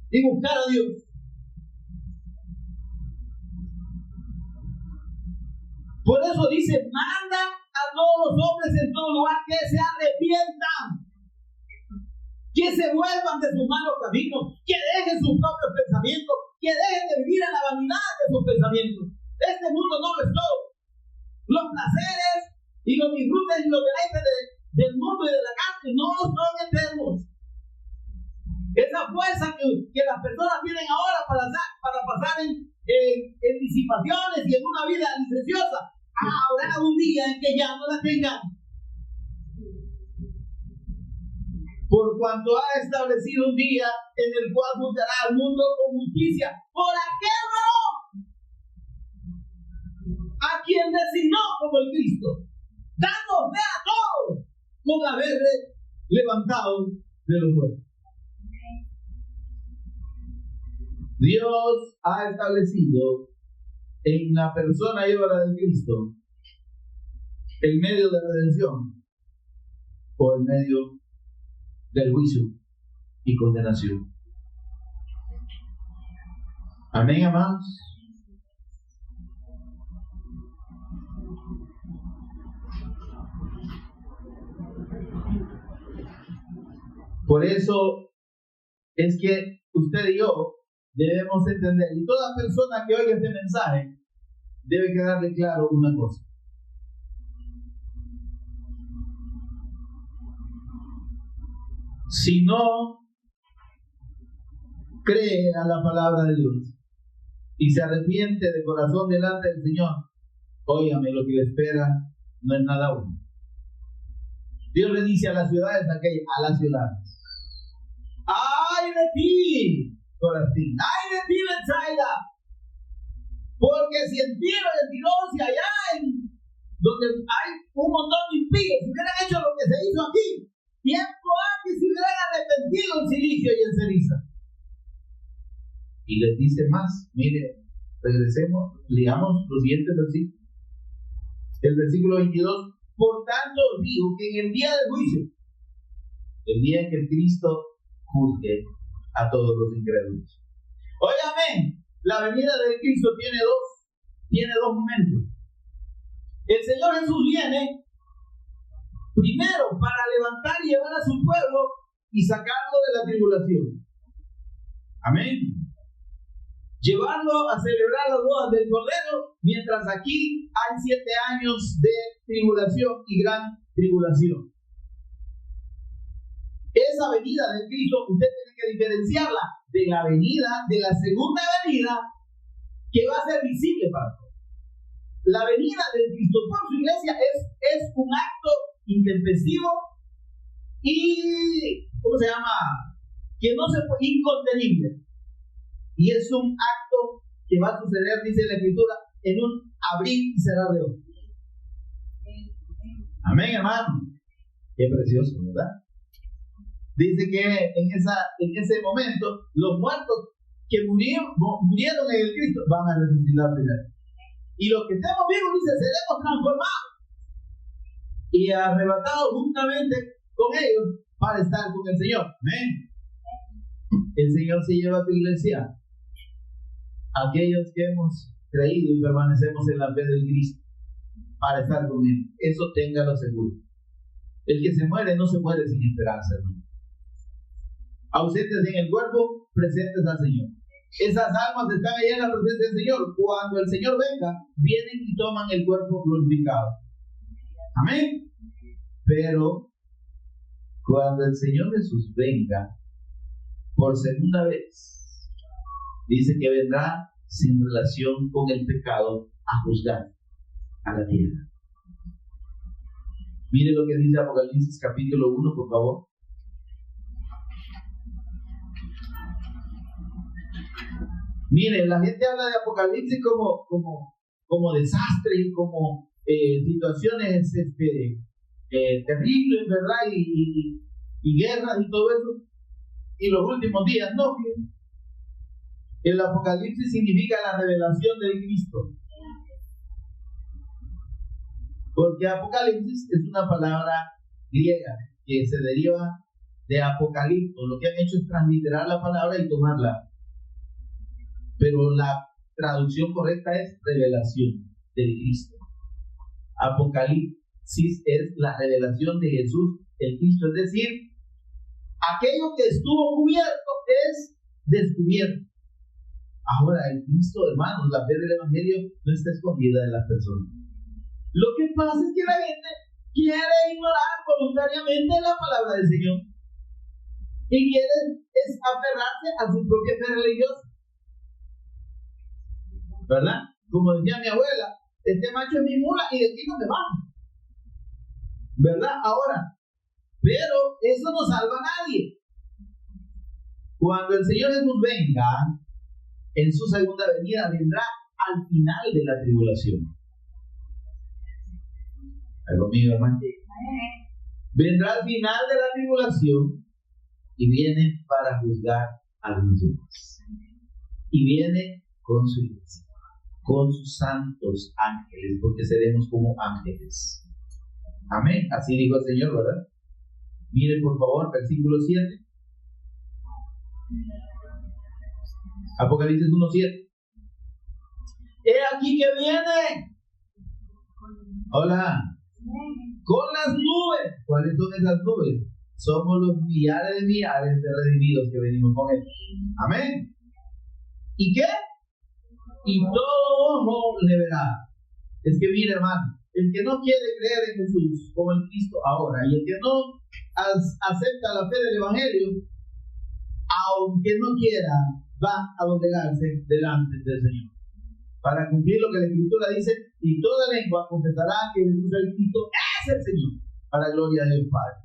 y buscar a Dios. Por eso dice, manda a todos los hombres en todo lugar que se arrepientan, que se vuelvan de sus malos caminos, que dejen sus propios pensamientos, que dejen de vivir en la vanidad de sus pensamientos. Este mundo no lo es todo. Los placeres y los disfrutes y los deleites del mundo y de la carne no son eternos. Esa fuerza que las personas tienen ahora para pasar en disipaciones y en una vida licenciosa, habrá un día en que ya no la tengan. Por cuanto ha establecido un día en el cual juzgará al mundo con justicia por aquel varón a quien designó como el Cristo, dando fe a todos con haberle levantado de los muertos. Dios ha establecido en la persona y obra de Cristo el medio de redención por el medio del juicio y condenación. Amén, amados. Por eso es que usted y yo debemos entender, y toda persona que oiga este mensaje debe quedarle claro una cosa. Si no cree a la palabra de Dios y se arrepiente de corazón delante del Señor, óigame, lo que le espera no es nada bueno. Dios le dice a las ciudades aquellas, a las ciudades: ¡ay de ti, Corazín! ¡Ay de ti, Betsaida! Porque si en Tiro y en Sidón y allá donde hay un montón de impíos hubieran hecho lo que se hizo aquí, tiempo antes se hubieran arrepentido en silicio y en ceniza. Y les dice más, mire, regresemos, leamos los siguientes versículos. El versículo 22: por tanto os digo que en el día del juicio, el día en que Cristo juzgue a todos los incrédulos. Óigame, la venida de Cristo tiene dos momentos. El Señor Jesús viene primero para levantar y llevar a su pueblo y sacarlo de la tribulación. Amén. Llevarlo a celebrar las bodas del Cordero, mientras aquí hay 7 años de tribulación y gran tribulación. Esa venida de Cristo, usted tiene que diferenciarla de la venida, de la segunda venida, que va a ser visible para todos. La venida del Cristo por su iglesia es un acto intempestivo y, ¿cómo se llama? Que no se puede, incontenible. Y es un acto que va a suceder, dice la Escritura, en un abrir y cerrar de ojos. Amén, hermano. Qué precioso, ¿verdad? Dice que en ese momento los muertos que murieron en el Cristo van a resucitar primero. Y los que estemos vivos, dice, seremos transformados y arrebatados juntamente con ellos para estar con el Señor. Amén. El Señor se lleva a tu iglesia, aquellos que hemos creído y permanecemos en la fe del Cristo, para estar con Él. Eso téngalo seguro. El que se muere no se muere sin esperanza, hermano. Ausentes en el cuerpo, presentes al Señor. Esas almas están allá en la presencia del Señor. Cuando el Señor venga, vienen y toman el cuerpo glorificado. Amén. Pero cuando el Señor Jesús venga por segunda vez, dice que vendrá sin relación con el pecado a juzgar a la tierra. Mire lo que dice Apocalipsis capítulo 1, por favor. Mire, la gente habla de Apocalipsis como desastre y como situaciones terribles, ¿verdad? Y guerras y todo eso. Y los últimos días, no. El Apocalipsis significa la revelación de Cristo. Porque Apocalipsis es una palabra griega que se deriva de apocalipto. Lo que han hecho es transliterar la palabra y tomarla. Pero la traducción correcta es revelación del Cristo. Apocalipsis es la revelación de Jesús, el Cristo. Es decir, aquello que estuvo cubierto es descubierto. Ahora, el Cristo, hermanos, la fe del Evangelio no está escondida de las personas. Lo que pasa es que la gente quiere ignorar voluntariamente la palabra del Señor y quiere aferrarse a su propia fe religiosa, ¿verdad? Como decía mi abuela, este macho es mi mula y de aquí no me bajo, ¿verdad? Ahora, pero eso no salva a nadie. Cuando el Señor Jesús venga en su segunda venida, vendrá al final de la tribulación. ¿Algo mío, hermano? Vendrá al final de la tribulación y viene para juzgar a los demás. Y viene con su iglesia, con sus santos ángeles, porque seremos como ángeles. Amén. Así dijo el Señor, ¿verdad? Miren por favor, versículo 7. Apocalipsis 1:7. He aquí que viene. Hola. Con las nubes. ¿Cuáles son esas nubes? Somos los millares de millares de redimidos que venimos con Él. Amén. ¿Y qué? Y todo ojo le verá. Es que mire, hermano, el que no quiere creer en Jesús como en Cristo ahora, y el que no acepta la fe del Evangelio, aunque no quiera, va a doblegarse delante del Señor para cumplir lo que la Escritura dice, y toda lengua confesará que Jesús el Cristo es el Señor, para la gloria del Padre.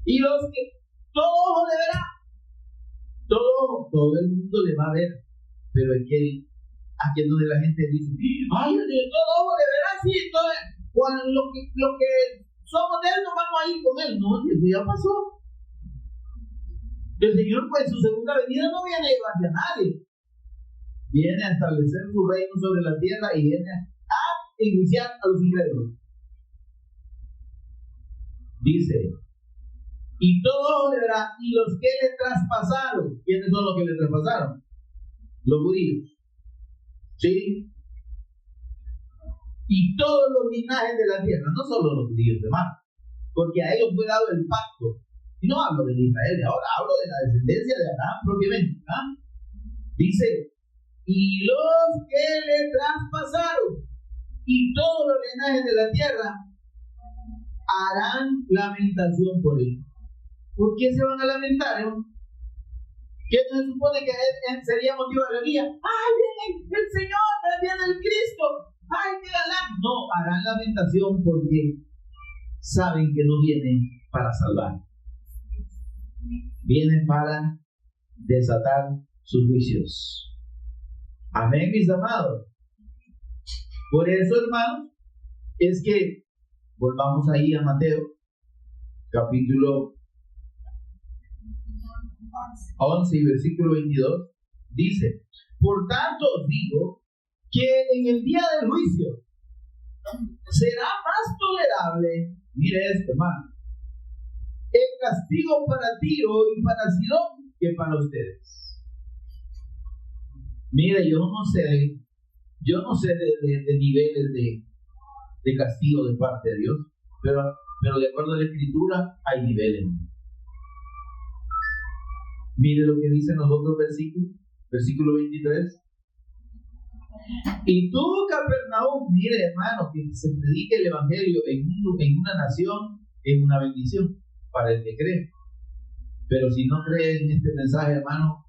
Y los que todo ojo le verá, todo el mundo le va a ver, pero es que aquí es donde la gente dice, ay, todo ojo le verá, sí, entonces cuando lo que somos de él, nos vamos a ir con él. No, eso ya pasó. El Señor, pues, su segunda venida no viene a llevarse a nadie. Viene a establecer su reino sobre la tierra y viene a iniciar a los incrédulos. Dice, y todo le verá, y los que le traspasaron. ¿Quiénes son los que le traspasaron? Los judíos. ¿Sí? Y todos los linajes de la tierra, no solo los judíos, hermano, porque a ellos fue dado el pacto. Y no hablo de Israel de ahora, hablo de la descendencia de Abraham propiamente. ¿Ah? Dice, y los que le traspasaron, y todos los linajes de la tierra harán lamentación por él. ¿Por qué se van a lamentar, hermano? ¿Qué se supone que sería motivo de alegría? ¡Ay, viene el Señor! ¡Viene el Cristo! ¡Ay, qué galán! No, harán lamentación porque saben que no vienen para salvar. Vienen para desatar sus juicios. Amén, mis amados. Por eso, hermanos, es que volvamos ahí a Mateo, capítulo 11 y versículo 22. Dice, por tanto os digo que en el día del juicio será más tolerable, mire esto, hermano, el castigo para Tiro y para Sidón que para ustedes. Mire, yo no sé de niveles de castigo de parte de Dios, pero de acuerdo a la Escritura hay niveles. Mire lo que dice en los otros versículos, versículo 23. Y tú, Capernaum, mire, hermano, que se predique el Evangelio en una nación es una bendición para el que cree. Pero si no cree en este mensaje, hermano,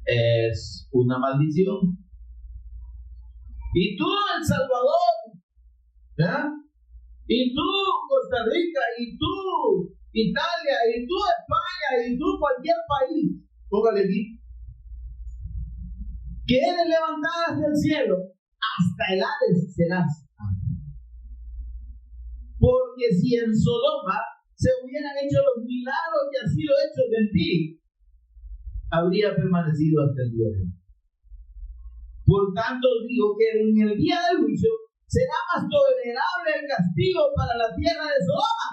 es una maldición. Y tú, El Salvador, ¿verdad? Y tú, Costa Rica, y tú, Italia, y tú, España, y tú, cualquier país, póngale aquí, que eres levantada hacia el cielo, hasta el Hades serás. Porque si en Sodoma se hubieran hecho los milagros que han sido hechos en ti, habría permanecido hasta el día de hoy. Por tanto, digo que en el día del juicio será más tolerable el castigo para la tierra de Sodoma.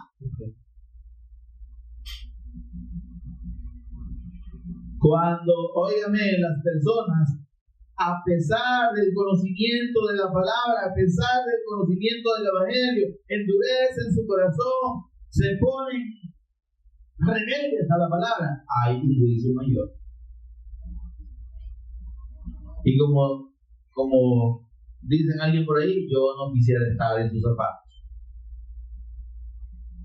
Cuando, óigame, las personas, a pesar del conocimiento de la palabra, a pesar del conocimiento del evangelio, endurecen su corazón, se ponen rebeldes a la palabra, hay un juicio mayor. Y como dicen alguien por ahí, yo no quisiera estar en sus zapatos.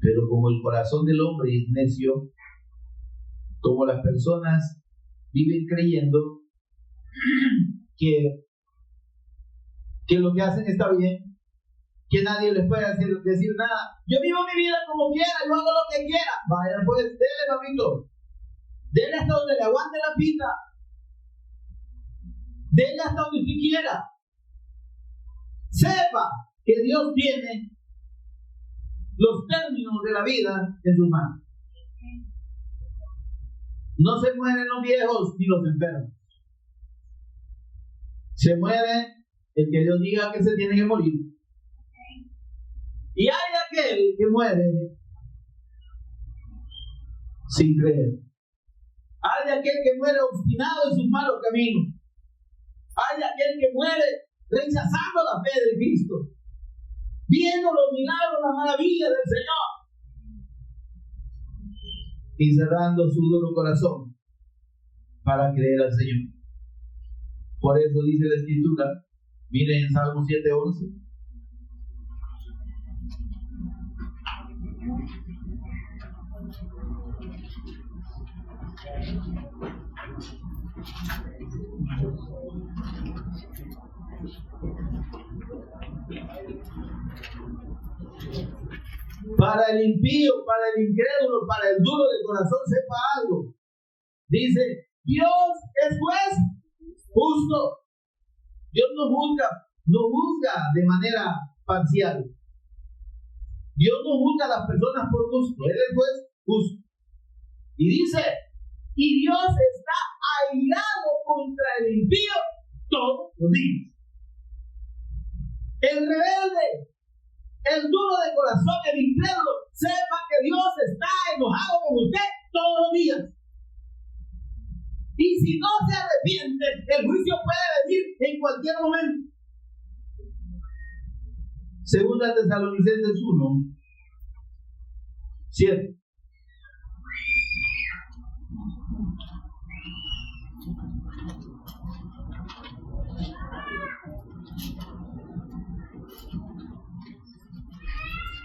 Pero como el corazón del hombre es necio, como las personas viven creyendo que lo que hacen está bien, que nadie les puede decir nada. Yo vivo mi vida como quiera, yo hago lo que quiera. Vaya pues, dele, papito. Dele hasta donde le aguante la pita. Dele hasta donde usted quiera. Sepa que Dios tiene los términos de la vida en sus manos. No se mueren los viejos ni los enfermos. Se muere el que Dios diga que se tiene que morir. Y hay aquel que muere sin creer. Hay aquel que muere obstinado en sus malos caminos. Hay aquel que muere rechazando la fe de Cristo, viendo los milagros, la maravilla del Señor, y cerrando su duro corazón para creer al Señor. Por eso dice la Escritura, miren en Salmo 7:11. Para el impío, para el incrédulo, para el duro de corazón, sepa algo. Dice, Dios es juez justo. Dios no juzga de manera parcial. Dios no juzga a las personas por gusto. Él es juez justo. Y dice, y Dios está airado contra el impío todos los días. El rebelde, el duro de corazón, el incrédulo, sepa que Dios está enojado con usted todos los días. Y si no se arrepiente, el juicio puede venir en cualquier momento. Segunda Tesalonicenses 1:7.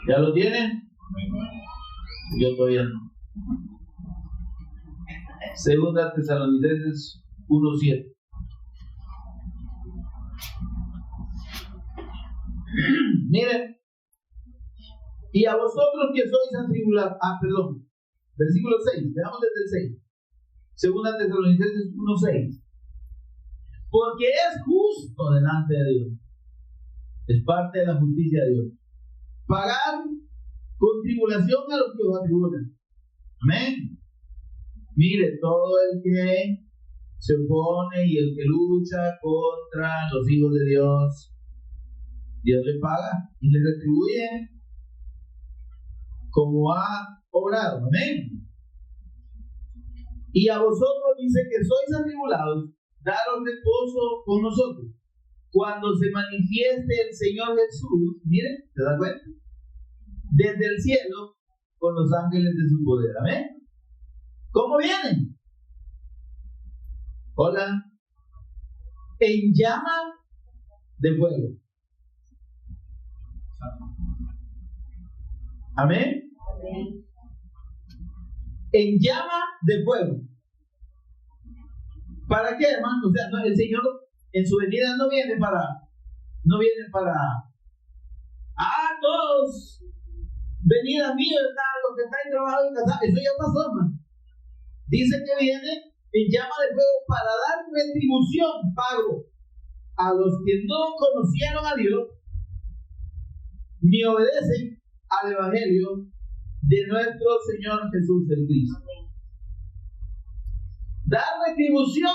¿Ya lo tienen? Yo todavía no. Segunda Tesalonicenses 1:7. Miren, y a vosotros que sois atribulados, versículo 6, veamos desde el 6. Segunda Tesalonicenses 1:6. Porque es justo delante de Dios, es parte de la justicia de Dios, pagar con tribulación a los que os atribulan. Amén. Mire, todo el que se opone y el que lucha contra los hijos de Dios, Dios le paga y le retribuye como ha obrado. Amén. Y a vosotros dice que sois atribulados, daros reposo con nosotros cuando se manifieste el Señor Jesús. Miren, ¿se da cuenta? Desde el cielo con los ángeles de su poder. Amén. ¿Cómo vienen? Hola. En llama de fuego. Amén. Amén. En llama de fuego. ¿Para qué, hermano? O sea, no, el Señor en su venida no viene para todos venid a mí, ¿verdad? Los que están trabajados y casados. Eso ya pasó, hermano. Dice que viene en llama de fuego para dar retribución, pago, a los que no conocieron a Dios ni obedecen al evangelio de nuestro Señor Jesús el Cristo. Dar retribución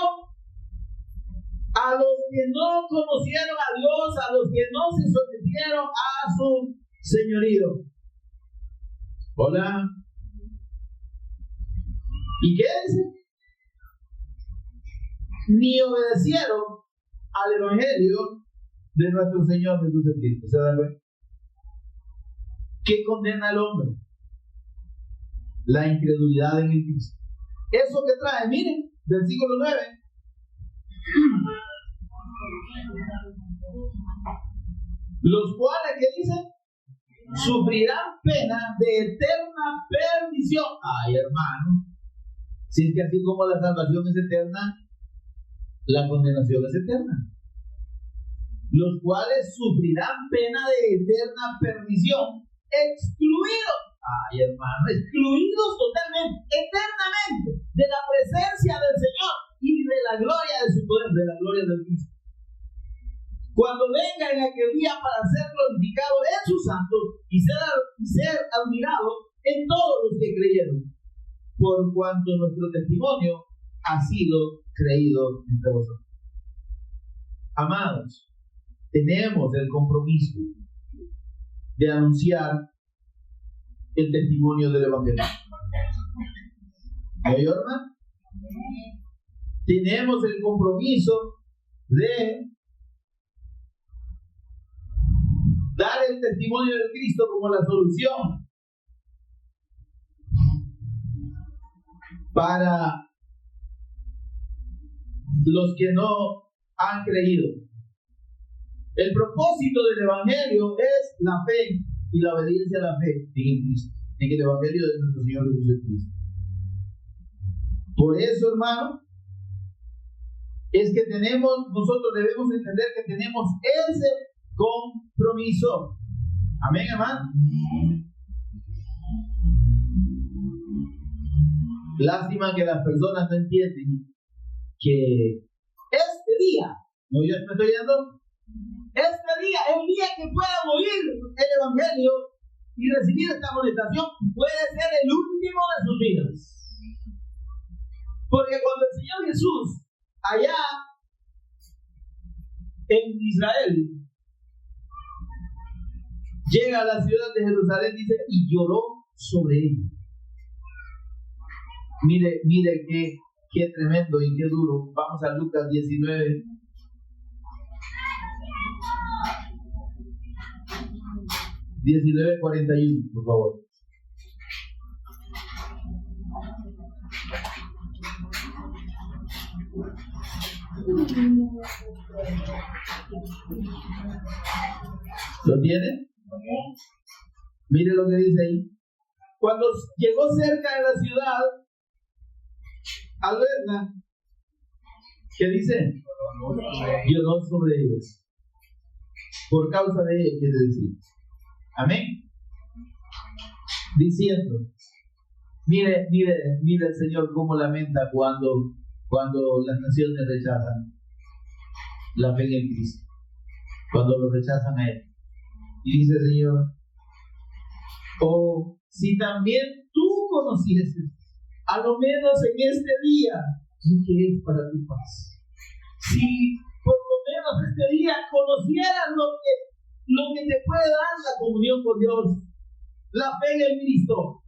a a los que no conocieron a Dios, a los que no se sometieron a su señorío. Hola. ¿Y qué dice? Ni obedecieron al evangelio de nuestro Señor Jesucristo. ¿Se da cuenta? ¿Qué condena al hombre? La incredulidad en el Cristo. Eso que trae, miren, versículo 9. Los cuales, ¿qué dicen? Sufrirán pena de eterna perdición. Ay, hermano, si es que así como la salvación es eterna, la condenación es eterna. Los cuales sufrirán pena de eterna perdición, excluidos. Ay, hermano, excluidos totalmente, eternamente, de la presencia del Señor y de la gloria de su poder, de la gloria del Cristo. Cuando venga en aquel día para ser glorificado en sus santos y ser admirado en todos los que creyeron, por cuanto nuestro testimonio ha sido creído entre vosotros. Amados, tenemos el compromiso de anunciar el testimonio del Evangelio. ¿Me oyó, hermano? Tenemos el compromiso de dar el testimonio de Cristo como la solución para los que no han creído. El propósito del Evangelio es la fe y la obediencia a la fe en Cristo, en el Evangelio de nuestro Señor Jesucristo. Por eso, hermano, es que nosotros debemos entender que tenemos ese compromiso. Amén, hermano. Lástima que las personas no entienden que este día, ¿no? Yo me estoy yendo. Este día, el día que puedan oír el Evangelio y recibir esta amonestación, puede ser el último de sus vidas. Porque cuando el Señor Jesús, allá en Israel, llega a la ciudad de Jerusalén, dice, y lloró sobre ella. Mire qué tremendo y qué duro. Vamos a Lucas 19. $19:41, por favor. ¿Lo tiene? Mire lo que dice ahí. Cuando llegó cerca de la ciudad, al verla, ¿qué dice? Lloró sobre ellos. Por causa de ella, quiere decir. Amén. Diciendo, mire el Señor cómo lamenta cuando las naciones rechazan la fe en Cristo, cuando lo rechazan a Él. Y dice el Señor, oh, si también tú conocieses, a lo menos en este día, lo que es para tu paz. Si por lo menos este día conocieras lo que te puede dar la comunión con Dios, la fe en el Cristo,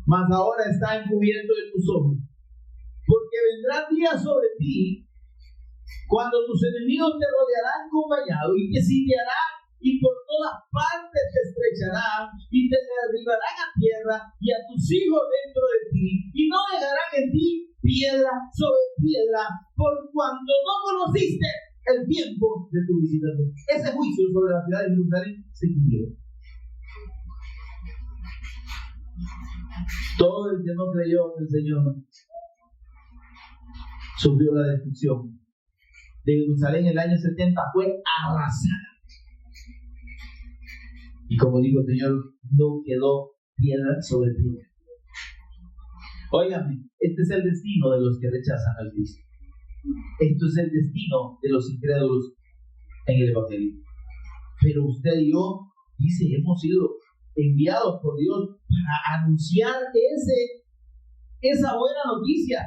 mas ahora está encubierto de tus ojos, porque vendrá día sobre ti cuando tus enemigos te rodearán con vallado y te sitiarán y por todas partes te estrecharán y te derribarán a tierra y a tus hijos dentro de ti y no dejarán en ti piedra sobre piedra por cuanto no conociste el tiempo de tu visitación. Ese juicio sobre la ciudad de Jerusalén se cumplió. Todo el que no creyó en el Señor sufrió la destrucción de Jerusalén. En el año 70 fue arrasada. Y como digo el Señor, no quedó piedra sobre piedra. Óigame, este es el destino de los que rechazan al Cristo. Esto es el destino de los incrédulos en el Evangelio. Pero usted y yo, dice, hemos sido enviados por Dios para anunciar esa buena noticia,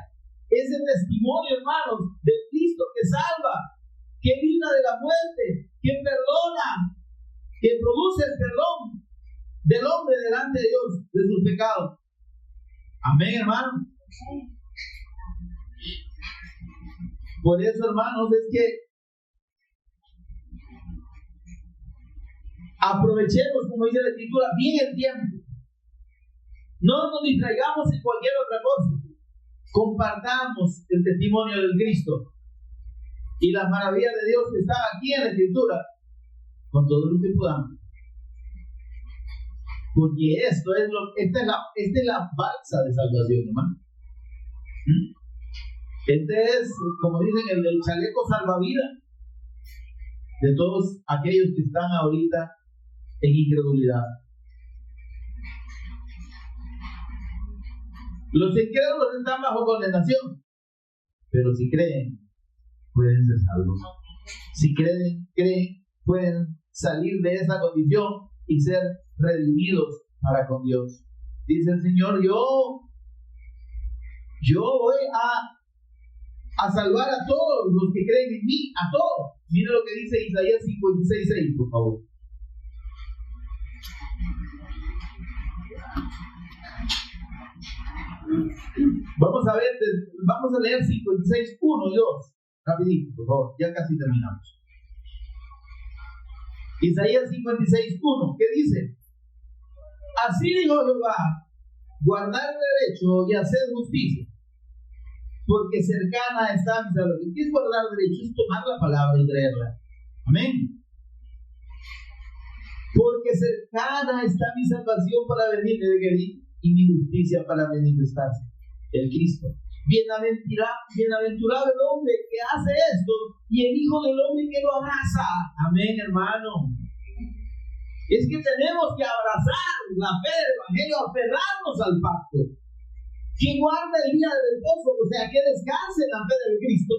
ese testimonio, hermanos, del Cristo salva, que libra de la muerte, que perdona, que produce el perdón del hombre delante de Dios de sus pecados. Amén, hermano. Por eso, hermanos, es que aprovechemos, como dice la Escritura, bien el tiempo. No nos distraigamos en cualquier otra cosa. Compartamos el testimonio del Cristo y las maravillas de Dios que están aquí en la Escritura con todo lo que podamos. Porque esta es la balsa de salvación, hermano. Este es, como dicen, el chaleco salvavidas de todos aquellos que están ahorita en incredulidad. Los incrédulos están bajo condenación, pero si creen, pueden ser salvos. Si creen, pueden salir de esa condición y ser redimidos para con Dios. Dice el Señor, yo voy a salvar a todos los que creen en mí, a todos. Mira lo que dice Isaías 56:6, por favor. Vamos a leer 56:1 y 2. Rapidito, por favor, ya casi terminamos. Isaías 56:1, ¿qué dice? Así dijo Jehová, guardar el derecho y hacer justicia, porque cercana está mi salvación. ¿Qué es guardar el derecho? Es tomar la palabra y creerla. Amén. Porque cercana está mi salvación para venir de querer, y mi justicia para manifestarse. El Cristo. Bienaventurado el hombre que hace esto y el Hijo del hombre que lo abraza. Amén, hermano. Es que tenemos que abrazar la fe del Evangelio, aferrarnos al pacto. Quien guarda el día del reposo, o sea, que descanse en la fe del Cristo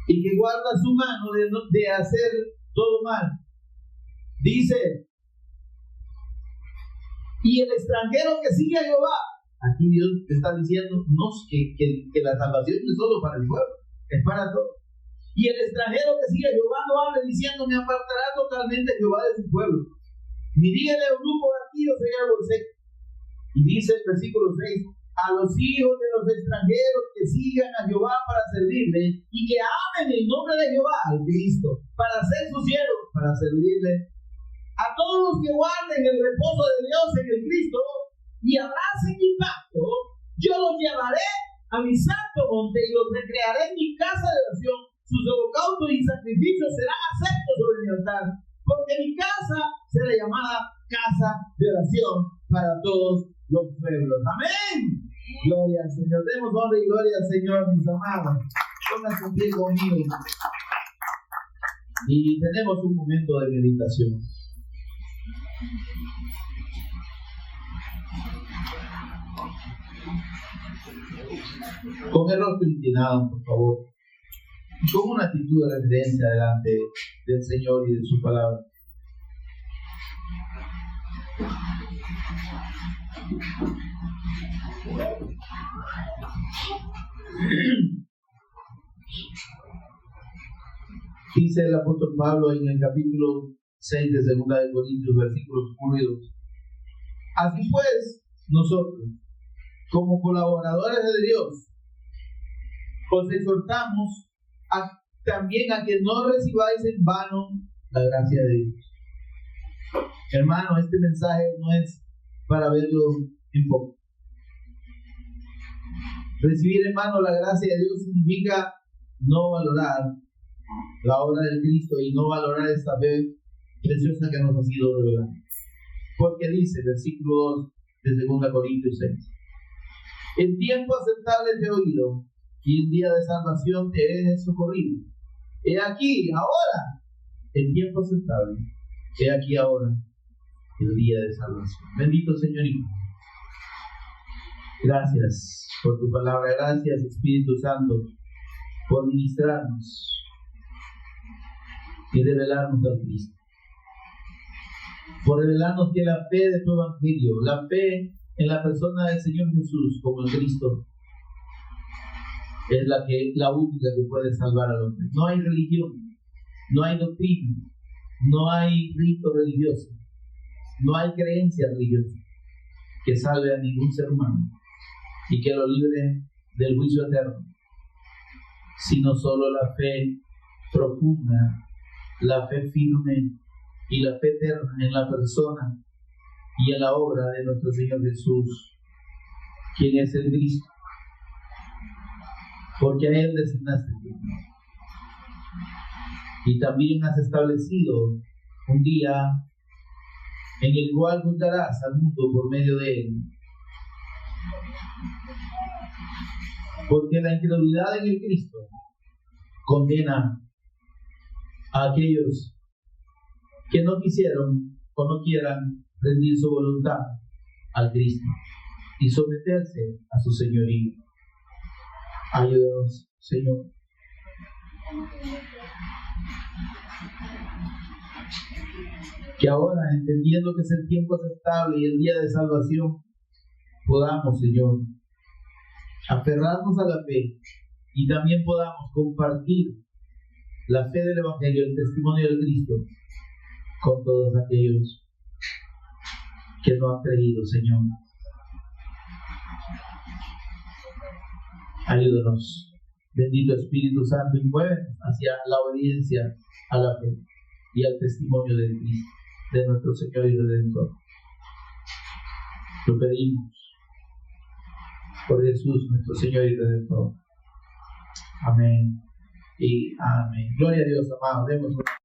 y que guarda su mano de hacer todo mal. Dice, y el extranjero que sigue a Jehová. Aquí Dios está diciendo que la salvación no es solo para el pueblo, es para todos. Y el extranjero que sigue a Jehová no hable diciendo, me apartará totalmente Jehová de su pueblo. Ni dígale a un grupo de aquí o sea árbol seco. Y dice el versículo 6, a los hijos de los extranjeros que sigan a Jehová para servirle y que amen el nombre de Jehová, al Cristo, para ser su siervo, para servirle. A todos los que guarden el reposo de Dios en el Cristo y abracen mi pacto, yo los llevaré a mi santo monte y los recrearé en mi casa de oración. Sus holocaustos y sacrificios serán aceptos sobre mi altar, porque mi casa será llamada casa de oración para todos los pueblos. Amén. Gloria al Señor. Demos honra y gloria al Señor, mis amados. Pónganse en pie conmigo. Y tenemos un momento de meditación. Con el rostro inclinado, por favor, con una actitud de reverencia delante del Señor y de su palabra. Dice el apóstol Pablo en el capítulo 6 de 2 de Corintios, versículos 1 y 2. Así pues, nosotros, como colaboradores de Dios, os exhortamos también a que no recibáis en vano la gracia de Dios. Hermano, este mensaje no es para verlo en poco. Recibir en vano la gracia de Dios significa no valorar la obra del Cristo y no valorar esta fe preciosa que nos ha sido revelada. Porque dice, versículo 2 de 2 Corintios 6. En tiempo aceptable te he oído, y en día de salvación te he socorrido. He aquí, ahora, en tiempo aceptable, he aquí ahora, el día de salvación. Bendito Señorito. Gracias por tu palabra, gracias Espíritu Santo, por ministrarnos y revelarnos a Cristo. Por revelarnos que la fe de tu Evangelio, la fe en la persona del Señor Jesús como el Cristo, es la única que puede salvar al hombre. No hay religión, no hay doctrina, no hay rito religioso, no hay creencia religiosa que salve a ningún ser humano y que lo libre del juicio eterno, sino solo la fe profunda, la fe firme y la fe eterna en la persona y en la obra de nuestro Señor Jesús, quien es el Cristo, porque a Él designaste tú. Y también has establecido un día en el cual juzgarás al mundo por medio de Él. Porque la incredulidad en el Cristo condena a aquellos que no quisieron o no quieran rendir su voluntad al Cristo y someterse a su señorío. Ayúdanos, Señor. Que ahora, entendiendo que es el tiempo aceptable y el día de salvación, podamos, Señor, aferrarnos a la fe y también podamos compartir la fe del Evangelio, el testimonio del Cristo, con todos aquellos que no han creído, Señor. Ayúdanos, bendito Espíritu Santo, y muévenos hacia la obediencia a la fe y al testimonio del Cristo, de nuestro Señor y Redentor. Lo pedimos por Jesús, nuestro Señor y Redentor. Amén y amén. Gloria a Dios, amados. Demos